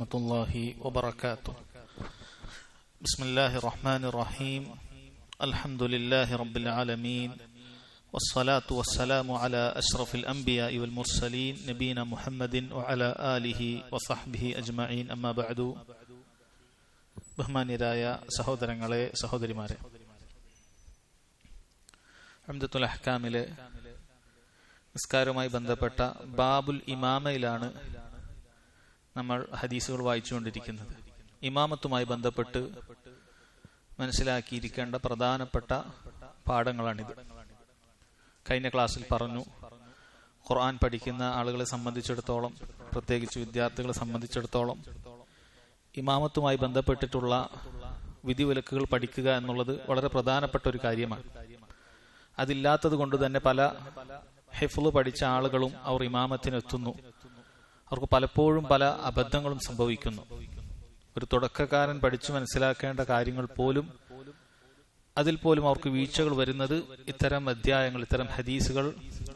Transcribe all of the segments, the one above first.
warahmatullahi wabarakatuh. Bismillahirrahmanirrahim. Alhamdulillahi rabbil alamin. Wassalatu wassalamu ala ashrafil anbiya'i wal mursalin nabiyina Muhammadin wa ala alihi wa sahbihi ajma'in. Amma ba'du. ബഹുമാന്യരായ സഹോദരങ്ങളെ, സഹോദരിമാരെ, ഉംദത്തുൽ അഹ്കാമിലെ നിസ്കാരവുമായി ബന്ധപ്പെട്ട ബാബുൽ ഇമാമയിലാണ് നമ്മൾ ഹദീസുകൾ വായിച്ചുകൊണ്ടിരിക്കുന്നത്. ഇമാമത്തുമായി ബന്ധപ്പെട്ട് മനസ്സിലാക്കിയിരിക്കേണ്ട പ്രധാനപ്പെട്ട പാഠങ്ങളാണിത്. കഴിഞ്ഞ ക്ലാസ്സിൽ പറഞ്ഞു, ഖുർആൻ പഠിക്കുന്ന ആളുകളെ സംബന്ധിച്ചിടത്തോളം, പ്രത്യേകിച്ച് വിദ്യാർത്ഥികളെ സംബന്ധിച്ചിടത്തോളം, ഇമാമത്തുമായി ബന്ധപ്പെട്ടിട്ടുള്ള വിധിവിലക്കുകൾ പഠിക്കുക എന്നുള്ളത് വളരെ പ്രധാനപ്പെട്ട ഒരു കാര്യമാണ്. അതില്ലാത്തത് കൊണ്ട് തന്നെ പല ഹിഫ്ള് പഠിച്ച ആളുകളും അവർ ഇമാമത്തിനെത്തുന്നു. അവർക്ക് പലപ്പോഴും പല അബദ്ധങ്ങളും സംഭവിക്കുന്നു. ഒരു തുടക്കക്കാരൻ പഠിച്ചു മനസ്സിലാക്കേണ്ട കാര്യങ്ങൾ പോലും, അതിൽ പോലും അവർക്ക് വീഴ്ചകൾ വരുന്നത് ഇത്തരം അധ്യായങ്ങൾ, ഇത്തരം ഹദീസുകൾ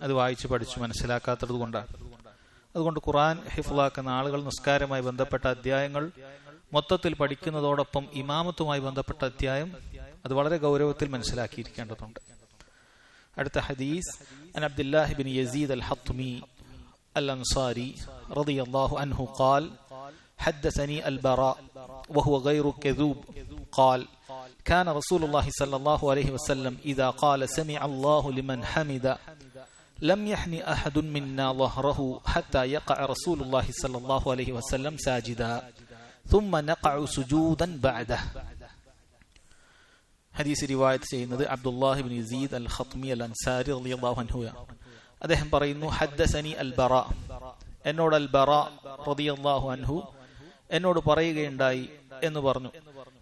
അത് വായിച്ച് പഠിച്ചു മനസ്സിലാക്കാത്തത് കൊണ്ടാണ്. അതുകൊണ്ട് ഖുർആൻ ഹിഫ്ളാക്കുന്ന ആളുകൾ നിസ്കാരവുമായി ബന്ധപ്പെട്ട അധ്യായങ്ങൾ മൊത്തത്തിൽ പഠിക്കുന്നതോടൊപ്പം ഇമാമത്തുമായി ബന്ധപ്പെട്ട അധ്യായം അത് വളരെ ഗൗരവത്തിൽ മനസ്സിലാക്കിയിരിക്കേണ്ടതുണ്ട്. അടുത്ത ഹദീസ് അൻ അബ്ദുല്ലാഹി ബിൻ യസീദ് അൽ-ഹത്മി الأنصاري رضي الله عنه قال حدثني البراء وهو غير كذوب قال كان رسول الله صلى الله عليه وسلم إذا قال سمع الله لمن حمد لم يحن أحد منا ظهره حتى يقع رسول الله صلى الله عليه وسلم ساجدا ثم نقع سجودا بعده. ഹദീസ് റിവായത്ത് ചെയ്യുന്നത് അബ്ദുല്ലാഹി ബിൻ യസീദ് അൽ-ഹത്മി അൽ-അൻസാരി റളിയല്ലാഹു അൻഹു. അദ്ദേഹം പറയുന്നു, ഹദ്ദസനി അൽ ബറ, എന്നോട് അൽ ബറ റളിയല്ലാഹു അൻഹു എന്നോട് പറയുകയുണ്ടായി എന്ന് പറഞ്ഞു.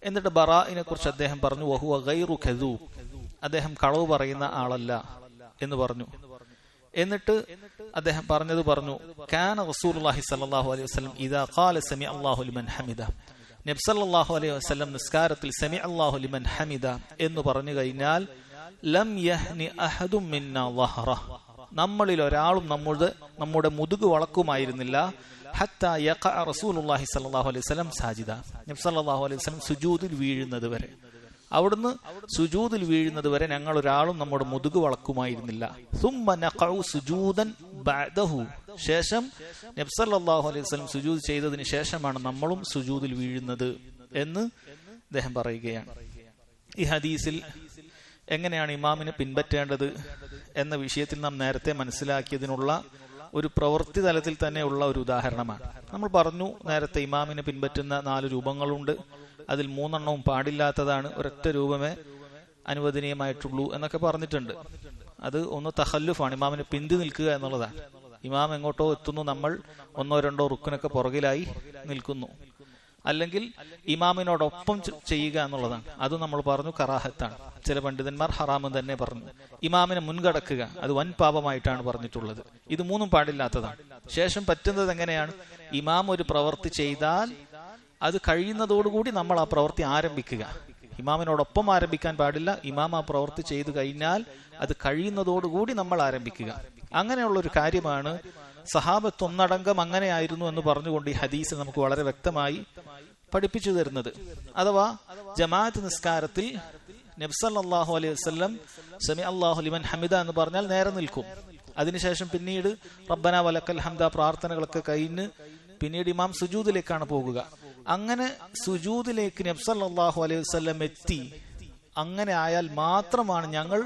എന്നിട്ട് ബറാഇനെ കുറിച്ച് അദ്ദേഹം പറഞ്ഞു, വഹുവ ഗൈറു കദൂബ്, അദ്ദേഹം കളവ് പറയുന്ന ആളല്ല എന്ന് പറഞ്ഞു. എന്നിട്ട് അദ്ദേഹം പറഞ്ഞു, കാന റസൂലുള്ളാഹി സ്വല്ലല്ലാഹു അലൈഹി വസല്ലം ഇദാ ഖാല സമിഅ അല്ലാഹു ലിമൻ ഹമിദ, നബി സല്ലല്ലാഹു അലൈഹി വസല്ലം നിസ്കാരത്തിൽ സമിഅ അല്ലാഹു ലിമൻ ഹമിദ എന്ന് പറഞ്ഞു കഴിഞ്ഞാൽ ലം യഹ്നി അഹദും മിന്നാ ളഹറ, നമ്മളിൽ ഒരാളും നമ്മുടെ മുതുക് വളക്കുമായിരുന്നില്ല. ഹത്താ യഖഅ റസൂലുള്ളാഹി സ്വല്ലല്ലാഹു അലൈഹി വസല്ലം സാജിദ, നബി സല്ലല്ലാഹു അലൈഹി വസല്ലം സുജൂദിൽ വീഴുന്നത് വരെ, അവിടുന്ന് സുജൂദിൽ വീഴുന്നത് വരെ ഞങ്ങൾ ഒരാളും നമ്മുടെ മുതുക് വളക്കുമായിരുന്നില്ല. സുമ്മ നഖഉ സുജൂദൻ ബഅദഹു, ശേഷം നബി സല്ലല്ലാഹു അലൈഹി വസല്ലം സുജൂദ് ചെയ്തതിന് ശേഷമാണ് നമ്മളും സുജൂദിൽ വീഴുന്നത് എന്ന് അദ്ദേഹം പറയുകയാണ്. ഈ ഹദീസിൽ എങ്ങനെയാണ് ഇമാമിനെ പിൻപറ്റേണ്ടത് എന്ന വിഷയത്തിൽ നാം നേരത്തെ മനസ്സിലാക്കിയതിനുള്ള ഒരു പ്രവൃത്തി തലത്തിൽ തന്നെയുള്ള ഒരു ഉദാഹരണമാണ്. നമ്മൾ പറഞ്ഞു നേരത്തെ, ഇമാമിനെ പിൻപറ്റുന്ന 4 രൂപങ്ങളുണ്ട്. അതിൽ 3 എണ്ണവും പാടില്ലാത്തതാണ്, ഒരൊറ്റ രൂപമേ അനുവദനീയമായിട്ടുള്ളൂ എന്നൊക്കെ പറഞ്ഞിട്ടുണ്ട്. അത് ഒന്ന് തഖല്ലുഫാണ്, ഇമാമിനെ പിന്തി നിൽക്കുക എന്നുള്ളതാണ്. ഇമാം എങ്ങോട്ടോ എത്തുന്നു, നമ്മൾ 1-2 റുക്കിനൊക്കെ പുറകിലായി നിൽക്കുന്നു. അല്ലെങ്കിൽ ഇമാമിനോടൊപ്പം ചെയ്യുക എന്നുള്ളതാണ്. അത് നമ്മൾ പറഞ്ഞു കറാഹത്താണ്. ചില പണ്ഡിതന്മാർ ഹറാമെന്ന് തന്നെ പറഞ്ഞു. ഇമാമിനെ മുൻകടക്കുക അത് വൻ പാപമായിട്ടാണ് പറഞ്ഞിട്ടുള്ളത്. ഇത് 3 പാടില്ലാത്തതാണ്. ശേഷം പറ്റുന്നത് എങ്ങനെയാണ്? ഇമാം ഒരു പ്രവൃത്തി ചെയ്താൽ അത് കഴിയുന്നതോടുകൂടി നമ്മൾ ആ പ്രവൃത്തി ആരംഭിക്കുക. ഇമാമിനോടൊപ്പം ആരംഭിക്കാൻ പാടില്ല. ഇമാം ആ പ്രവൃത്തി ചെയ്തു കഴിഞ്ഞാൽ അത് കഴിയുന്നതോടുകൂടി നമ്മൾ ആരംഭിക്കുക. അങ്ങനെയുള്ള ഒരു കാര്യമാണ് സഹാബത്ത് ഒന്നടങ്കം അങ്ങനെയായിരുന്നു എന്ന് പറഞ്ഞുകൊണ്ട് ഈ ഹദീസ് നമുക്ക് വളരെ വ്യക്തമായി പഠിപ്പിച്ചു തരുന്നത്. അഥവാ ജമാഅത്ത് നിസ്കാരത്തിൽ നബി സല്ലല്ലാഹു അലൈഹി വസല്ലം സമി അല്ലാഹു ലിമൻ ഹമിദ എന്ന് പറഞ്ഞാൽ നേരെ നിൽക്കും. അതിനുശേഷം പിന്നീട് റബ്ബന വലക്കൽ ഹംദ പ്രാർത്ഥനകളൊക്കെ കഴിഞ്ഞ് പിന്നീട് ഇമാം സുജൂദിലേക്കാണ് പോകുക. അങ്ങനെ സുജൂദിലേക്ക് നബി സല്ലല്ലാഹു അലൈഹി വസല്ലം എത്തി. അങ്ങനെ ആയാൽ മാത്രമാണ് ഞങ്ങൾ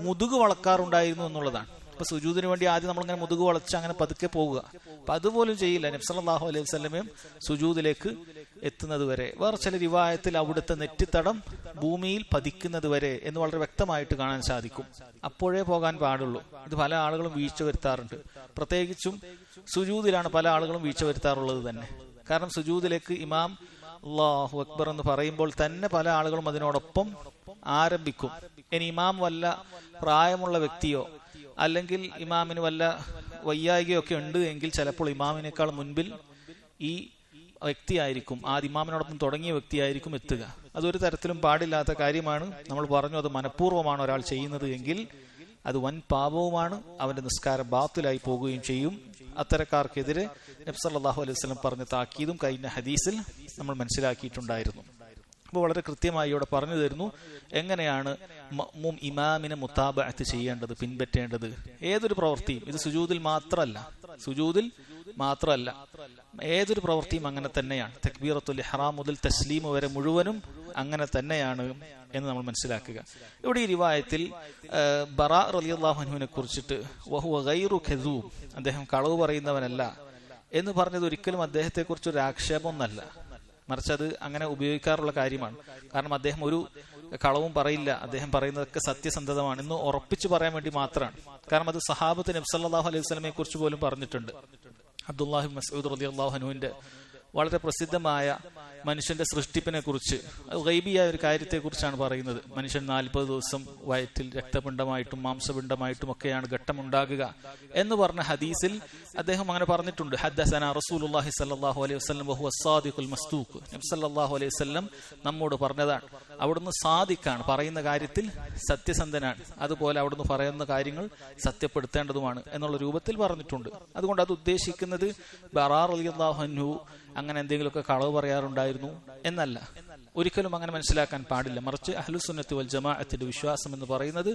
മുതുക് വളക്കാറുണ്ടായിരുന്നു എന്നുള്ളതാണ്. ഇപ്പൊ സുജൂദിന് വേണ്ടി ആദ്യം നമ്മളിങ്ങനെ മുതുക് വളച്ച് അങ്ങനെ പതുക്കെ പോവുക. അപ്പൊ അതുപോലും ചെയ്യില്ല. നബി സല്ലല്ലാഹു അലൈഹി വസല്ലമയും സുജൂദിലേക്ക് എത്തുന്നത് വരെ, വേറെ ചില റിവായത്തിൽ അവിടുത്തെ നെറ്റിത്തടം ഭൂമിയിൽ പതിക്കുന്നത് വരെ എന്ന് വളരെ വ്യക്തമായിട്ട് കാണാൻ സാധിക്കും. അപ്പോഴേ പോകാൻ പാടുള്ളൂ. ഇത് പല ആളുകളും വീഴ്ച വരുത്താറുണ്ട്. പ്രത്യേകിച്ചും സുജൂദിലാണ് പല ആളുകളും വീഴ്ച വരുത്താറുള്ളത് തന്നെ. കാരണം സുജൂദിലേക്ക് ഇമാം അല്ലാഹു അക്ബർ എന്ന് പറയുമ്പോൾ തന്നെ പല ആളുകളും അതിനോടൊപ്പം ആരംഭിക്കും. ഇനി ഇമാം വല്ല പ്രായമുള്ള വ്യക്തിയോ അല്ലെങ്കിൽ ഇമാമിന് വല്ല വയ്യായികയൊക്കെ ഉണ്ട് എങ്കിൽ ചിലപ്പോൾ ഇമാമിനേക്കാൾ മുൻപിൽ ഈ വ്യക്തിയായിരിക്കും, ആ ഇമാമിനോടൊപ്പം തുടങ്ങിയ വ്യക്തിയായിരിക്കും എത്തുക. അതൊരു തരത്തിലും പാടില്ലാത്ത കാര്യമാണ്. നമ്മൾ പറഞ്ഞു, അത് മനഃപൂർവ്വമാണ് ഒരാൾ ചെയ്യുന്നത് എങ്കിൽ അത് വൻ പാപവുമാണ്. അവന്റെ നിസ്കാരം ബാത്തിലായി പോകുകയും ചെയ്യും. അത്തരക്കാർക്കെതിരെ നബി സല്ലല്ലാഹു അലൈഹി വസല്ലം പറഞ്ഞ താക്കീതും കഴിഞ്ഞ ഹദീസിൽ നമ്മൾ മനസ്സിലാക്കിയിട്ടുണ്ടായിരുന്നു. അപ്പോൾ വളരെ കൃത്യമായി ഇവിടെ പറഞ്ഞു തരുന്നു എങ്ങനെയാണ് മഅ്മൂം ഇമാമിനെ മുതാബഅത്ത് ചെയ്യേണ്ടത്, പിൻപറ്റേണ്ടത്. ഏതൊരു പ്രവൃത്തിയും, ഇത് സുജൂദിൽ മാത്രമല്ല, ഏതൊരു പ്രവൃത്തിയും അങ്ങനെ തന്നെയാണ്. തക്ബീറത്തുൽ ഇഹ്റാം മുതൽ തസ്ലീം വരെ മുഴുവനും അങ്ങനെ തന്നെയാണ് എന്ന് നമ്മൾ മനസ്സിലാക്കുക. ഇവിടെ ഈ റിവായത്തിൽ ബറാ റളിയല്ലാഹു അൻഹുവിനെ കുറിച്ചിട്ട് വഹുവ ഗൈറു കദൂബ്, അദ്ദേഹം കളവ് പറയുന്നവനല്ല എന്ന് പറഞ്ഞത് ഒരിക്കലും അദ്ദേഹത്തെ കുറിച്ചൊരു ആക്ഷേപമൊന്നല്ല, മറിച്ച് അത് അങ്ങനെ ഉപയോഗിക്കാറുള്ള കാര്യമാണ്. കാരണം അദ്ദേഹം ഒരു കളവും പറയില്ല, അദ്ദേഹം പറയുന്നതൊക്കെ സത്യസന്ധതമാണ് എന്ന് ഉറപ്പിച്ചു പറയാൻ വേണ്ടി മാത്രമാണ്. കാരണം അത് സഹാബത്ത് നബി സല്ലല്ലാഹു അലൈഹി വസല്ലമയെ കുറിച്ച് പോലും പറഞ്ഞിട്ടുണ്ട്. അബ്ദുല്ലാഹി ഇബ്നു മസ്ഊദ് റളിയല്ലാഹു അൻഹുവിന്റെ വളരെ പ്രസിദ്ധമായ മനുഷ്യന്റെ സൃഷ്ടിപ്പിനെ കുറിച്ച്, ഗൈബിയായ ഒരു കാര്യത്തെ കുറിച്ചാണ് പറയുന്നത്. മനുഷ്യൻ 40 ദിവസം വയറ്റിൽ രക്തപിണ്ഡമായിട്ടും മാംസപിണ്ഡമായിട്ടും ഒക്കെയാണ് ഘട്ടമുണ്ടാകുക എന്ന് പറഞ്ഞ ഹദീസിൽ അദ്ദേഹം അങ്ങനെ പറഞ്ഞിട്ടുണ്ട്. ഹദ്ദസനാ റസൂലുള്ളാഹി സ്വല്ലല്ലാഹു അലൈഹി വസല്ലം വഹുവ സ്സാദിഖുൽ മസ്ദൂഖ്, നബി സല്ലല്ലാഹു അലൈഹി വസല്ലം നമ്മോട് പറഞ്ഞതാണ്. അവിടുന്ന് സാദിഖാണ്, പറയുന്ന കാര്യത്തിൽ സത്യസന്ധനാണ്, അതുപോലെ അവിടുന്ന് പറയുന്ന കാര്യങ്ങൾ സത്യപ്പെടുത്തേണ്ടതുമാണ് എന്നുള്ള രൂപത്തിൽ പറഞ്ഞിട്ടുണ്ട്. അതുകൊണ്ട് അത് ഉദ്ദേശിക്കുന്നത് ബറാ റളിയല്ലാഹു അൻഹു അങ്ങനെ എന്തെങ്കിലുമൊക്കെ കളവ് പറയാറുണ്ടായിരുന്നു എന്നല്ല, ഒരിക്കലും അങ്ങനെ മനസ്സിലാക്കാൻ പാടില്ല. മറിച്ച് അഹ്ലുസുന്നത്ത് വൽ ജമാഅത്തിന്റെ വിശ്വാസം എന്ന് പറയുന്നത്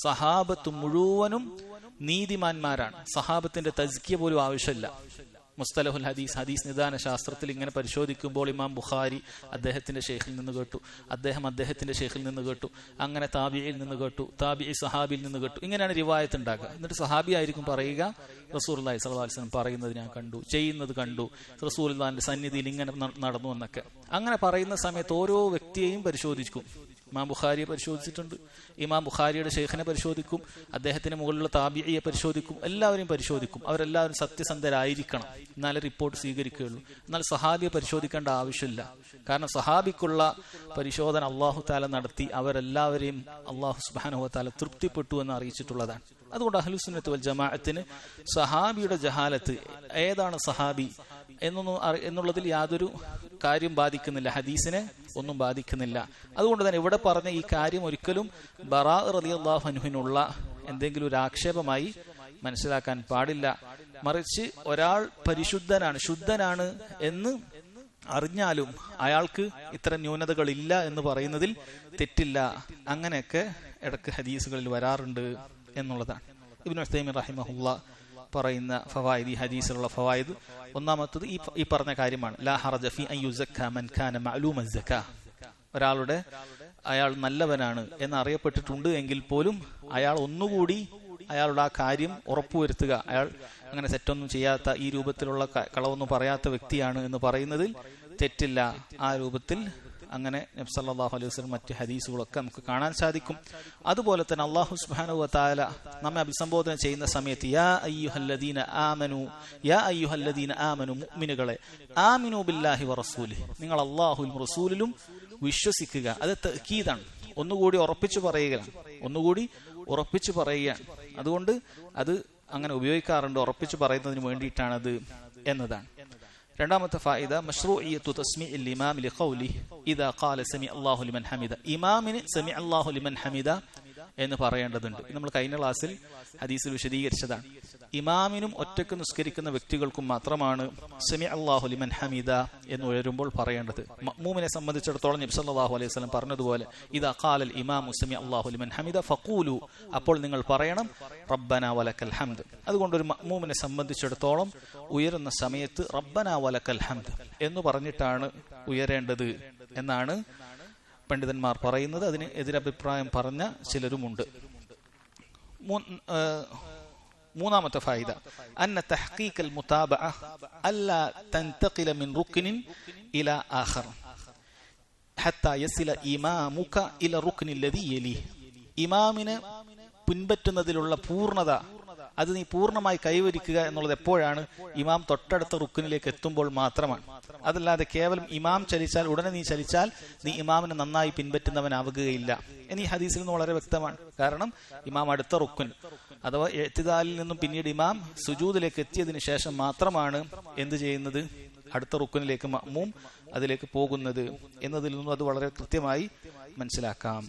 സഹാബത്ത് മുഴുവനും നീതിമാന്മാരാണ്. സഹാബത്തിന്റെ തസ്കിയ പോലും ആവശ്യമില്ല. മുസ്തലഹുൽ ഹദീസ് നിദാന ശാസ്ത്രത്തിൽ ഇങ്ങനെ പരിശോധിക്കുമ്പോൾ ഇമാം ബുഖാരി അദ്ദേഹത്തിന്റെ ഷെയ്ഖിൽ നിന്ന് കേട്ടു, അദ്ദേഹം അദ്ദേഹത്തിന്റെ ഷെയ്ഖിൽ നിന്ന് കേട്ടു, അങ്ങനെ താബിയിൽ നിന്ന് കേട്ടു, താബിഈ സഹാബിയിൽ നിന്ന് കേട്ടു, ഇങ്ങനെയാണ് റിവായത്ത് ഉണ്ടാക്കുക. എന്നിട്ട് സഹാബി ആയിരിക്കും പറയുക റസൂലുള്ളാഹി സ്വല്ലല്ലാഹു അലൈഹി വസല്ലം പറയുന്നത് ഞാൻ കണ്ടു, ചെയ്യുന്നത് കണ്ടു, റസൂലുള്ളാഹിന്റെ സന്നിധിയിൽ ഇങ്ങനെ നടന്നു എന്നൊക്കെ. അങ്ങനെ പറയുന്ന സമയത്ത് ഓരോ വ്യക്തിയെയും പരിശോധിക്കും. ഇമാം ബുഖാരിയെ പരിശോധിച്ചിട്ടുണ്ട്, ഇമാം ബുഖാരിയുടെ ഷെയ്ഖിനെ പരിശോധിക്കും, അദ്ദേഹത്തിന് മുകളിലുള്ള താബിഈയെ പരിശോധിക്കും, എല്ലാവരെയും പരിശോധിക്കും. അവരെല്ലാവരും സത്യസന്ധരായിരിക്കണം, എന്നാലേ റിപ്പോർട്ട് സ്വീകരിക്കുകയുള്ളൂ. എന്നാൽ സഹാബിയെ പരിശോധിക്കേണ്ട ആവശ്യമില്ല. കാരണം സഹാബിക്കുള്ള പരിശോധന അല്ലാഹു തആല നടത്തി അവരെല്ലാവരെയും അല്ലാഹു സുബ്ഹാനഹു വ തആല തൃപ്തിപ്പെട്ടു എന്ന് അറിയിച്ചിട്ടുള്ളതാണ്. അതുകൊണ്ട് അഹ്ലുസുന്നത്ത് വൽ ജമാഅത്തിന് സഹാബിയുടെ ജഹാലത്ത്, ഏതാണ് സഹാബി എന്നുള്ളതിൽ യാതൊരു കാര്യം ബാധിക്കുന്നില്ല, ഹദീസിനെ ഒന്നും ബാധിക്കുന്നില്ല. അതുകൊണ്ട് തന്നെ ഇവിടെ പറഞ്ഞ ഈ കാര്യം ഒരിക്കലും ബറാ റളിയല്ലാഹു അൻഹുവിനുള്ള എന്തെങ്കിലും ഒരു ആക്ഷേപമായി മനസ്സിലാക്കാൻ പാടില്ല. മറിച്ച് ഒരാൾ പരിശുദ്ധനാണ്, ശുദ്ധനാണ് എന്ന് അറിഞ്ഞാലും അയാൾക്ക് ഇത്തരം ന്യൂനതകളില്ല എന്ന് പറയുന്നതിൽ തെറ്റില്ല. അങ്ങനെയൊക്കെ ഇടക്ക് ഹദീസുകളിൽ വരാറുണ്ട് എന്നുള്ളതാണ്. ഇബ്നു ഉസൈമീൻ റഹിമഹുല്ലാഹ് പറയുന്ന ഫവായിദ്, ഈ ഹദീസിലുള്ള ഫവായിദ്, ഒന്നാമത്തത് ഈ പറഞ്ഞ കാര്യമാണ്. ലാ ഹറജ ഫീ അൻ യുസക്ക മൻ കാന മഅലൂമ സക്കാ, അയാൾ നല്ലവനാണ് എന്നറിയപ്പെട്ടിട്ടുണ്ട് എങ്കിൽ പോലും അയാൾ ഒന്നുകൂടി അയാളുടെ ആ കാര്യം ഉറപ്പുവരുത്തുക, അയാൾ അങ്ങനെ തെറ്റൊന്നും ചെയ്യാത്ത, ഈ രൂപത്തിലുള്ള കളവൊന്നും പറയാത്ത വ്യക്തിയാണ് എന്ന് പറയുന്നതിൽ തെറ്റില്ല. ആ രൂപത്തിൽ അങ്ങനെ നബി സല്ലല്ലാഹു അലൈഹി വസല്ലം മറ്റ് ഹദീസുകളൊക്കെ നമുക്ക് കാണാൻ സാധിക്കും. അതുപോലെ തന്നെ അല്ലാഹു സുബ്ഹാനഹു വ തആല നമ്മെ അഭിസംബോധന ചെയ്യുന്ന സമയത്ത് യാ അയ്യുഹല്ലദീന ആമനു മുഅ്മിനുകളെ, ആമിനു ബില്ലാഹി വ റസൂലിഹി, നിങ്ങൾ അല്ലാഹുവിലും റസൂലിലും വിശ്വസിക്കുക. അത് തഅക്കീദാണ്, ഒന്നുകൂടി ഉറപ്പിച്ചു പറയുകയാണ്. അതുകൊണ്ട് അത് അങ്ങനെ ഉപയോഗിക്കാറുണ്ട്, ഉറപ്പിച്ചു പറയുന്നതിന് വേണ്ടിയിട്ടാണത് എന്നതാണ്. രണ്ടാമത്തെ ഫായിദ മശ്റൂഇയ്യത്തു തസ്മീഇൽ ഇമാം ലിഖൗലിഹി ഇദാ ഖാല സമി അല്ലാഹു ലിമൻ ഹമിദ, ഇമാമിന് സമി അല്ലാഹു ലിമൻ ഹമിദ എന്ന് പറയേണ്ടതുണ്ട്. നമ്മൾ കഴിഞ്ഞ ക്ലാസ്സിൽ ഹദീസിൽ വിശദീകരിച്ചതാണ്. ഇമാമിനും ഒറ്റക്ക് നിസ്കരിക്കുന്ന വ്യക്തികൾക്കും മാത്രമാണ് സമി അല്ലാഹു ലിമൻ ഹമിദ എന്ന് ഉയരുമ്പോൾ പറയേണ്ടത്. മഅ്മൂമിനെ സംബന്ധിച്ചിടത്തോളം നബി സല്ലല്ലാഹു അലൈഹി വസല്ലം പറഞ്ഞതുപോലെ ഇദാ ഖാലൽ ഇമാമു സമി അല്ലാഹു ലിമൻ ഹമിദ ഫഖൂലു, അപ്പോൾ നിങ്ങൾ പറയണം റബ്ബനാ വലക്കൽ ഹംദ്. അതുകൊണ്ട് ഒരു മഅ്മൂമിനെ സംബന്ധിച്ചിടത്തോളം ഉയരുന്ന സമയത്ത് റബ്ബനാ വലക്കൽ ഹംദ് എന്ന് പറഞ്ഞിട്ടാണ് ഉയരേണ്ടത് എന്നാണ് പണ്ഡിതന്മാർ പറയുന്നത്. അതിന് എതിരഭിപ്രായം പറഞ്ഞ ചിലരുമുണ്ട്. മൂന്നാമത്തെ ഫായിദ അന്ന തഹ്ഖീഖൽ മുതാബഅ അല്ലാ തൻതഖില മിൻ റുക്നിൻ ഇലാ ആഖർ ഹത്താ യസില ഇമാമുക ഇല റുക്നി അല്ലദീ യലി, ഇമാമിനെ പിൻപറ്റുന്നതിലുള്ള പൂർണ്ണത അത് നീ പൂർണ്ണമായി കൈവരിക്കുക എന്നുള്ളത് എപ്പോഴാണ്? ഇമാം തൊട്ടടുത്ത റുക്കിനിലേക്ക് എത്തുമ്പോൾ മാത്രമാണ്. അതല്ലാതെ കേവലം ഇമാം ചലിച്ചാൽ ഉടനെ നീ ചലിച്ചാൽ നീ ഇമാമിനെ നന്നായി പിൻപറ്റുന്നവനാവുകയില്ല എന്ന് ഈ ഹദീസിൽ നിന്ന് വളരെ വ്യക്തമാണ്. കാരണം ഇമാം അടുത്ത റുക്കുൻ അഥവാ ഇഅ്തിദാലിൽ നിന്നും പിന്നീട് ഇമാം സുജൂദിലേക്ക് എത്തിയതിനു ശേഷം മാത്രമാണ് എന്ത് ചെയ്യുന്നത്? അടുത്ത റുക്കുനിലേക്ക് മഅ്മൂം അതിലേക്ക് പോകുന്നത് എന്നതിൽ നിന്നും അത് വളരെ കൃത്യമായി മനസ്സിലാക്കാം.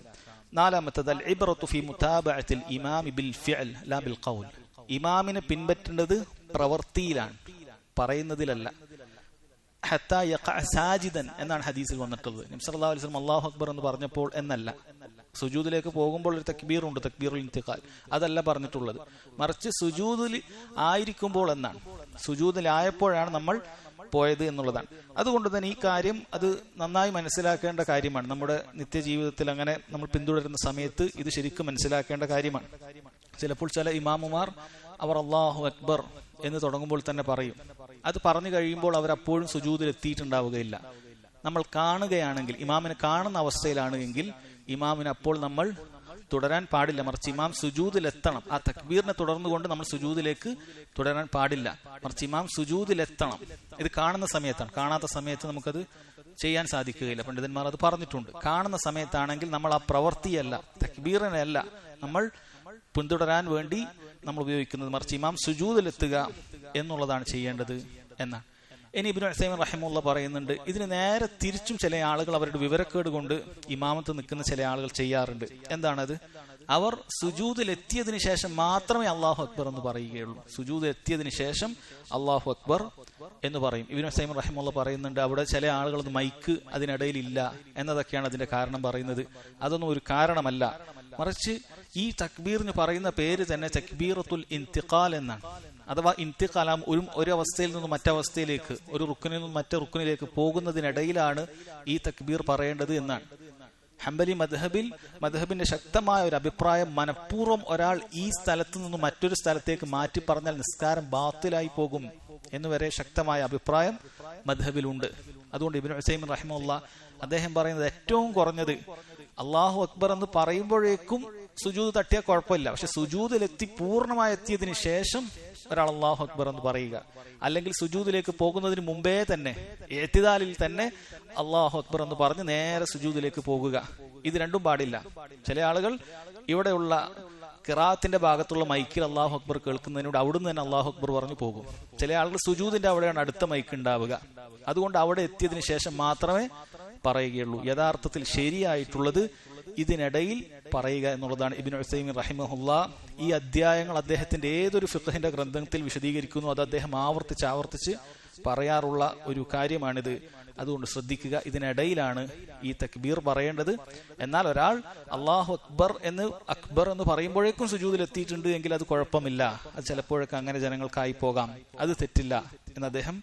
നാലാമത്തേത് അൽ ഇബ്റത്തു ഫീ മുതാബഅത്തിൽ ഇമാമി ബിൽ ഫിഅൽ ലാ ബിൽ ഖൗൽ, ഇമാമിനെ പിൻപറ്റേണ്ടത് പ്രവൃത്തിയിലാണ്, പറയുന്നതിലല്ല. ഹത്താ യഖഅ സാജിദൻ എന്നാണ് ഹദീസിൽ വന്നിട്ടുള്ളത്. നബി സല്ലല്ലാഹു അലൈഹി വസല്ലം അല്ലാഹു അക്ബർ എന്ന് പറഞ്ഞപ്പോൾ എന്നല്ല. സുജൂദിലേക്ക് പോകുമ്പോൾ ഒരു തക്ബീർ ഉണ്ട്, തക്ബീറുൽ ഇന്തിഖാൽ, അതല്ല പറഞ്ഞിട്ടുള്ളത്. മറിച്ച് സുജൂദിൽ ആയിരിക്കുമ്പോൾ എന്നാണ്, സുജൂദിലായപ്പോഴാണ് നമ്മൾ പോയത് എന്നുള്ളതാണ്. അതുകൊണ്ട് തന്നെ ഈ കാര്യം അത് നന്നായി മനസ്സിലാക്കേണ്ട കാര്യമാണ്. നമ്മുടെ നിത്യജീവിതത്തിൽ അങ്ങനെ നമ്മൾ പിന്തുടരുന്ന സമയത്ത് ഇത് ശരിക്കും മനസ്സിലാക്കേണ്ട കാര്യമാണ്. ചിലപ്പോൾ ചില ഇമാമുമാർ അവർ അല്ലാഹു അക്ബർ എന്ന് തുടങ്ങുമ്പോൾ തന്നെ പറയും. അത് പറഞ്ഞു കഴിയുമ്പോൾ അവരപ്പോഴും സുജൂദിൽ എത്തിയിട്ടുണ്ടാവുകയില്ല. നമ്മൾ കാണുകയാണെങ്കിൽ, ഇമാമിനെ കാണുന്ന അവസ്ഥയിലാണ് എങ്കിൽ ഇമാമിന് അപ്പോൾ നമ്മൾ തുടരാൻ പാടില്ല. മറിച്ച് ഇമാം സുജൂദിലെത്തണം. ആ തക്ബീറിനെ തുടർന്നുകൊണ്ട് നമ്മൾ സുജൂദിലേക്ക് തുടരാൻ പാടില്ല. മറിച്ച് ഇമാം സുജൂദിലെത്തണം. ഇത് കാണുന്ന സമയത്താണ്. കാണാത്ത സമയത്ത് നമുക്കത് ചെയ്യാൻ സാധിക്കുകയില്ല. പണ്ഡിതന്മാർ അത് പറഞ്ഞിട്ടുണ്ട്. കാണുന്ന സമയത്താണെങ്കിൽ നമ്മൾ ആ പ്രവൃത്തിയല്ല, തക്ബീറിനല്ല നമ്മൾ പിന്തുടരാൻ വേണ്ടി നമ്മൾ ഉപയോഗിക്കുന്നത്, മറിച്ച് ഇമാം സുജൂദിലെത്തുക എന്നുള്ളതാണ് ചെയ്യേണ്ടത് എന്നാണ്. ഇനി ഇബ്നു ഉസൈമീൻ റഹിമഹുല്ലാഹ് പറയുന്നുണ്ട്, ഇതിന് നേരെ തിരിച്ചും ചില ആളുകൾ അവരുടെ വിവരക്കേട് കൊണ്ട് ഇമാമത്ത് നിൽക്കുന്ന ചില ആളുകൾ ചെയ്യാറുണ്ട്. എന്താണത്? അവർ സുജൂദിൽ എത്തിയതിനു ശേഷം മാത്രമേ അല്ലാഹു അക്ബർ എന്ന് പറയുകയുള്ളൂ. സുജൂദിൽ എത്തിയതിനു ശേഷം അല്ലാഹു അക്ബർ എന്ന് പറയും. ഇബ്നു ഉസൈമീൻ റഹിമഹുല്ലാഹ് പറയുന്നുണ്ട്, അവിടെ ചില ആളുകൾ മൈക്ക് അതിനിടയിൽ ഇല്ല എന്നതൊക്കെയാണ് അതിന്റെ കാരണം പറയുന്നത്. അതൊന്നും ഒരു കാരണമല്ല. മറിച്ച് ഈ തക്ബീറിന് പറയുന്ന പേര് തന്നെ തക്ബീറത്തുൽ ഇന്തിഖാൽ എന്നാണ്. അഥവാ ഇന്തിഖാലാം, ഒരു അവസ്ഥയിൽ നിന്നും മറ്റവസ്ഥയിലേക്ക്, ഒരു റുക്നിൽ നിന്നും മറ്റു റുക്നിലേക്ക് പോകുന്നതിനിടയിലാണ് ഈ തക്ബീർ പറയേണ്ടത് എന്നാണ്. ഹംബലി മദ്ഹബിന്റെ ശക്തമായ ഒരു അഭിപ്രായം, മനഃപൂർവ്വം ഒരാൾ ഈ സ്ഥലത്ത് നിന്നും മറ്റൊരു സ്ഥലത്തേക്ക് മാറ്റി പറഞ്ഞാൽ നിസ്കാരം ബാത്തിലായി പോകും എന്നുവരെ ശക്തമായ അഭിപ്രായം മദ്ഹബിലുണ്ട്. അതുകൊണ്ട് ഇബ്നു ഉസൈമീൻ റഹിമഹുല്ലാഹ് അദ്ദേഹം പറയുന്നത് ഏറ്റവും കുറഞ്ഞത് അല്ലാഹു അക്ബർ എന്ന് പറയുമ്പോഴേക്കും സുജൂദ് തട്ടിയാൽ കുഴപ്പമില്ല. പക്ഷെ സുജൂദിലെത്തി പൂർണ്ണമായി എത്തിയതിനു ശേഷം ഒരാൾ അല്ലാഹു അക്ബർ എന്ന് പറയുക, അല്ലെങ്കിൽ സുജൂദിലേക്ക് പോകുന്നതിന് മുമ്പേ തന്നെ ഇഅ്തിദാലിൽ തന്നെ അല്ലാഹു അക്ബർ എന്ന് പറഞ്ഞ് നേരെ സുജൂദിലേക്ക് പോകുക. ഇത് രണ്ടും പാടില്ല. ചില ആളുകൾ ഇവിടെയുള്ള ഖിറാഅത്തിന്റെ ഭാഗത്തുള്ള മൈക്കിൽ അല്ലാഹു അക്ബർ കേൾക്കുന്നതിനോട് അവിടുന്ന് തന്നെ അല്ലാഹു അക്ബർ പറഞ്ഞു പോകും. ചില ആളുകൾ സുജൂദിന്റെ അവിടെയാണ് അടുത്ത മൈക്ക് ഉണ്ടാവുക. അതുകൊണ്ട് അവിടെ എത്തിയതിനു ശേഷം മാത്രമേ പറയുകയുള്ളൂ. യഥാർത്ഥത്തിൽ ശരിയായിട്ടുള്ളത് ഇതിനിടയിൽ പറയുക എന്നുള്ളതാണ്. ഇബ്നു ഉസൈമീൻ റഹിമഹുല്ലാഹ് ഈ അധ്യായങ്ങൾ അദ്ദേഹത്തിന്റെ ഏതൊരു ഫിഖ്ഹിന്റെ ഗ്രന്ഥത്തിൽ വിശദീകരിക്കുന്നു. അത് അദ്ദേഹം ആവർത്തിച്ച് പറയാറുള്ള ഒരു കാര്യമാണിത്. അതുകൊണ്ട് ശ്രദ്ധിക്കുക, ഇതിനിടയിലാണ് ഈ തക്ബീർ പറയേണ്ടത്. എന്നാൽ ഒരാൾ അല്ലാഹു അക്ബർ എന്ന് പറയുമ്പോഴേക്കും സുജൂദിൽ എത്തിയിട്ടുണ്ട് എങ്കിൽ അത് കുഴപ്പമില്ല. അത് ചിലപ്പോഴൊക്കെ അങ്ങനെ ജനങ്ങൾക്കായി പോകാം, അത് തെറ്റില്ല എന്ന് അദ്ദേഹം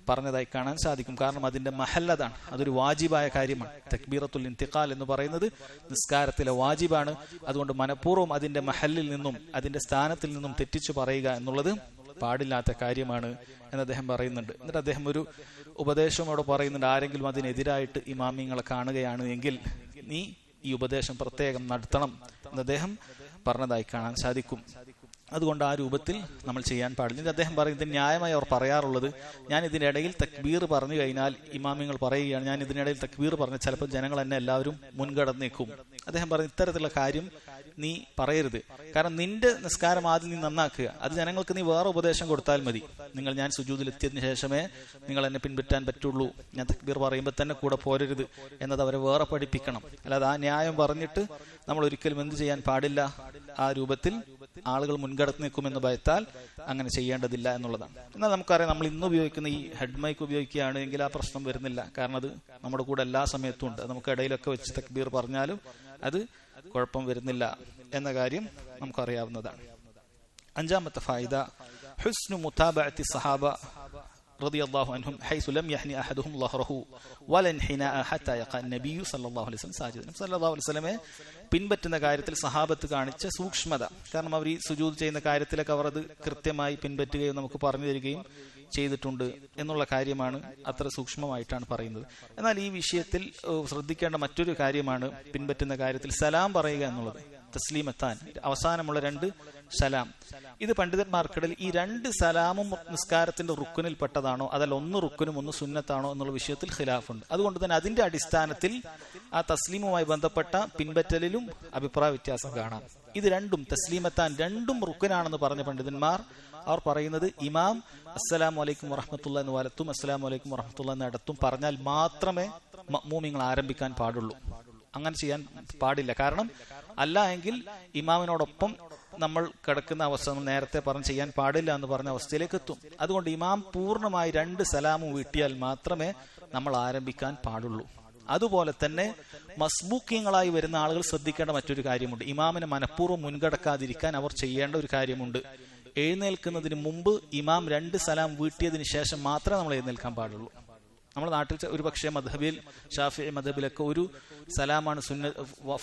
പറഞ്ഞതായി കാണാൻ സാധിക്കും. കാരണം അതിന്റെ മഹല്ലതാണ്, അതൊരു വാജിബായ കാര്യമാണ്. തക്ബീറത്തുൽ ഇന്തിഖാൽ എന്ന് പറയുന്നത് നിസ്കാരത്തിലെ വാജിബാണ്. അതുകൊണ്ട് മനഃപൂർവ്വം അതിന്റെ മഹല്ലിൽ നിന്നും അതിന്റെ സ്ഥാനത്തിൽ നിന്നും തെറ്റിച്ചു പറയുക എന്നുള്ളത് പാടില്ലാത്ത കാര്യമാണ് എന്ന് അദ്ദേഹം പറയുന്നുണ്ട്. എന്നിട്ട് അദ്ദേഹം ഒരു ഉപദേശം അവിടെ പറയുന്നുണ്ട്, ആരെങ്കിലും അതിനെതിരായിട്ട് ഇമാമിങ്ങളെ കാണുകയാണ് എങ്കിൽ നീ ഈ ഉപദേശം പ്രത്യേകം നടത്തണം എന്ന് അദ്ദേഹം പറഞ്ഞതായി കാണാൻ സാധിക്കും. അതുകൊണ്ട് ആ രൂപത്തിൽ നമ്മൾ ചെയ്യാൻ പാടില്ല. ഇത് അദ്ദേഹം പറയുന്നത് ന്യായമായി അവർ പറയാറുള്ളത്, ഞാൻ ഇതിനിടയിൽ തക്ബീർ പറഞ്ഞു കഴിഞ്ഞാൽ ഇമാമിങ്ങൾ പറയുകയാണ്, ഞാൻ ഇതിനിടയിൽ തക്ബീർ പറഞ്ഞ ചിലപ്പോൾ ജനങ്ങൾ എന്നെ എല്ലാവരും മുൻകടന്നേക്കും. അദ്ദേഹം പറഞ്ഞു, ഇത്തരത്തിലുള്ള കാര്യം നീ പറയരുത്. കാരണം നിന്റെ നിസ്കാരം ആദ്യം നീ നന്നാക്കുക. അത് ജനങ്ങൾക്ക് നീ വേറെ ഉപദേശം കൊടുത്താൽ മതി. ഞാൻ സുജൂദിൽ എത്തിയതിനു ശേഷമേ നിങ്ങൾ എന്നെ പിൻപറ്റാൻ പറ്റുള്ളൂ, ഞാൻ തക്ബീർ പറയുമ്പോൾ തന്നെ കൂടെ പോരരുത് എന്നത് അവരെ വേറെ പഠിപ്പിക്കണം. അല്ലാതെ ആ ന്യായം പറഞ്ഞിട്ട് നമ്മൾ ഒരിക്കലും എന്ത് ചെയ്യാൻ പാടില്ല, ആ രൂപത്തിൽ ആളുകൾ മുൻകടത്ത് നിൽക്കുമെന്ന് ഭയത്താൽ അങ്ങനെ ചെയ്യേണ്ടതില്ല എന്നുള്ളതാണ്. എന്നാൽ നമുക്കറിയാം, നമ്മൾ ഇന്ന് ഉപയോഗിക്കുന്ന ഈ ഹെഡ് മൈക്ക് ഉപയോഗിക്കുകയാണ് എങ്കിൽ ആ പ്രശ്നം വരുന്നില്ല. കാരണം അത് നമ്മുടെ കൂടെ എല്ലാ സമയത്തും ഉണ്ട്. നമുക്ക് ഇടയിലൊക്കെ വെച്ച് തക്ബീർ പറഞ്ഞാലും അത് കുഴപ്പം വരുന്നില്ല എന്ന കാര്യം നമുക്കറിയാവുന്നതാണ്. അഞ്ചാമത്തെ ഫായിദ, ഹുസ്നു മുതാബഅത്തി സഹാബ റളിയല്ലാഹു അൻഹും ഹൈസു ലം യഹ്നി അഹദുഹും ലഹ്റഹു വല ഇൻഹിനാഅ ഹത്താ യഖഅ നബിയു സല്ലല്ലാഹു അലൈഹി വസല്ലം സാജിദൻ. സല്ലല്ലാഹു അലൈഹി വസല്ലമയെ പിൻപറ്റുന്ന കാര്യത്തിൽ സഹാബത്ത് കാണിച്ച സൂക്ഷ്മത, കാരണം അവർ ഈ സുജൂദ് ചെയ്യുന്ന കാര്യത്തിലൊക്കെ അവർ അത് കൃത്യമായി പിൻപറ്റുകയും നമുക്ക് പറഞ്ഞു തരികയും ചെയ്തിട്ടുണ്ട് എന്നുള്ള കാര്യമാണ് അത്ര സൂക്ഷ്മമായിട്ടാണ് പറയുന്നത്. എന്നാൽ ഈ വിഷയത്തിൽ ശ്രദ്ധിക്കേണ്ട മറ്റൊരു കാര്യമാണ് പിൻപറ്റുന്ന കാര്യത്തിൽ സലാം പറയുക എന്നുള്ളത്. തസ്ലീമത്താൻ, അവസാനമുള്ള 2 സലാം. ഇത് പണ്ഡിതന്മാർക്കിടയിൽ ഈ 2 സലാമും നിസ്കാരത്തിന്റെ റുക്കുനിൽ പെട്ടതാണോ അതല്ല 1 റുക്കുനും 1 സുന്നത്താണോ എന്നുള്ള വിഷയത്തിൽ ഖിലാഫുണ്ട്. അതുകൊണ്ട് തന്നെ അതിന്റെ അടിസ്ഥാനത്തിൽ ആ തസ്ലീമുമായി ബന്ധപ്പെട്ട പിൻപറ്റലിലും അഭിപ്രായ വ്യത്യാസം കാണാം. ഇത് രണ്ടും തസ്ലീമത്താൻ 2ഉം റുക്കുനാണെന്ന് പറഞ്ഞ പണ്ഡിതന്മാർ അവർ പറയുന്നത് ഇമാം അസ്സലാമു അലൈക്കും വറഹ്മത്തുള്ളാഹി എന്ന് വലത്തും അസ്സലാമു അലൈക്കും വറഹ്മത്തുള്ളാഹി എന്ന് ഇടത്തും പറഞ്ഞാൽ മാത്രമേ മഅ്മൂമിങ്ങൾ ആരംഭിക്കാൻ പാടുള്ളൂ. അങ്ങനെ ചെയ്യാൻ പാടില്ല. കാരണം അല്ല എങ്കിൽ ഇമാമിനോടൊപ്പം നമ്മൾ കിടക്കുന്ന അവസ്ഥ നമ്മൾ നേരത്തെ പറഞ്ഞ് ചെയ്യാൻ പാടില്ല എന്ന് പറഞ്ഞ അവസ്ഥയിലേക്ക് എത്തും. അതുകൊണ്ട് ഇമാം പൂർണ്ണമായി 2 സലാമും വീട്ടിയാൽ മാത്രമേ നമ്മൾ ആരംഭിക്കാൻ പാടുള്ളൂ. അതുപോലെ തന്നെ മസ്ബൂക്കിയങ്ങളായി വരുന്ന ആളുകൾ ശ്രദ്ധിക്കേണ്ട മറ്റൊരു കാര്യമുണ്ട്. ഇമാമിനെ മനഃപൂർവ്വം മുൻകടക്കാതിരിക്കാൻ അവർ ചെയ്യേണ്ട ഒരു കാര്യമുണ്ട്. എഴുന്നേൽക്കുന്നതിന് മുമ്പ് ഇമാം 2 സലാം വീട്ടിയതിന് ശേഷം മാത്രമേ നമ്മൾ എഴുന്നേൽക്കാൻ പാടുള്ളൂ. നമ്മുടെ നാട്ടിൽ ഒരു പക്ഷേ മദ്ഹബിൽ ഷാഫിഈ മദ്ഹബിലൊക്കെ ഒരു സലാമാണ്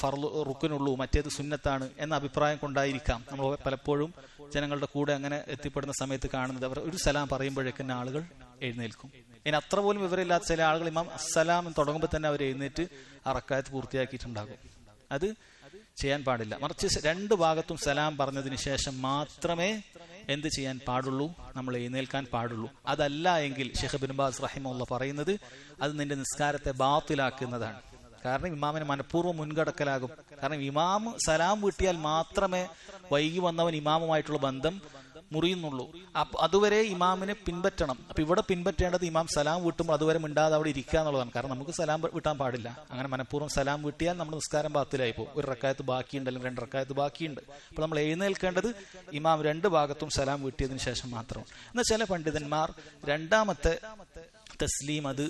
ഫർള് റുക്നുള്ളൂ, മറ്റേത് സുന്നത്താണ് എന്ന അഭിപ്രായം കൊണ്ടായിരിക്കാം നമ്മൾ പലപ്പോഴും ജനങ്ങളുടെ കൂടെ അങ്ങനെ എത്തിപ്പെടുന്ന സമയത്ത് കാണുന്നത്. അവർ ഒരു സലാം പറയുമ്പോഴേക്കും ആളുകൾ എഴുന്നേൽക്കും. ഇനി അത്ര പോലും വിവരമില്ലാത്ത ചില ആളുകൾ ഇമാം അസ്സലാം തുടങ്ങുമ്പോൾ തന്നെ അവർ എഴുന്നേറ്റ് ആ റക്അത്ത് പൂർത്തിയാക്കിയിട്ടുണ്ടാകും. അത് ചെയ്യാൻ പാടില്ല. മറിച്ച് 2 ഭാഗത്തും സലാം പറഞ്ഞതിന് ശേഷം മാത്രമേ എന്ത് ചെയ്യാൻ പാടുള്ളൂ, നമ്മൾ എഴുന്നേൽക്കാൻ പാടുള്ളൂ. അതല്ല എങ്കിൽ ഷെയ്ഖ് ഇബ്നു ബാസ് റഹിമഹുല്ലാഹ് പറയുന്നത് അത് നിന്റെ നിസ്കാരത്തെ ബാത്തിലാക്കുന്നതാണ്. കാരണം ഇമാമിനെ മനഃപൂർവ്വം മുൻകടക്കലാകും. കാരണം ഇമാം സലാം വീട്ടിയാൽ മാത്രമേ വൈകി വന്നവൻ ഇമാമുമായിട്ടുള്ള ബന്ധം മുറിയുന്നുള്ളൂ. അപ്പൊ അതുവരെ ഇമാമിനെ പിൻപറ്റണം. അപ്പൊ ഇവിടെ പിൻപറ്റേണ്ടത് ഇമാം സലാം വീട്ടുമ്പോൾ അതുവരെ മിണ്ടാതെ അവിടെ ഇരിക്കുക എന്നുള്ളതാണ്. കാരണം നമുക്ക് സലാം വീട്ടാൻ പാടില്ല. അങ്ങനെ മനഃപൂർവ്വം സലാം വീട്ടിയാൽ നമ്മുടെ നിസ്കാരം ബാത്തിലായി പോകും. ഒരു റക്അത്ത് ബാക്കിയുണ്ട്, അല്ലെങ്കിൽ 2 റക്അത്ത് ബാക്കിയുണ്ട്. അപ്പൊ നമ്മൾ എഴുന്നേൽക്കേണ്ടത് ഇമാം 2 ഭാഗത്തും സലാം വീട്ടിയതിനു ശേഷം മാത്രം. എന്നാൽ ചില പണ്ഡിതന്മാർ 2ാമത്തെ തസ്ലീം അത്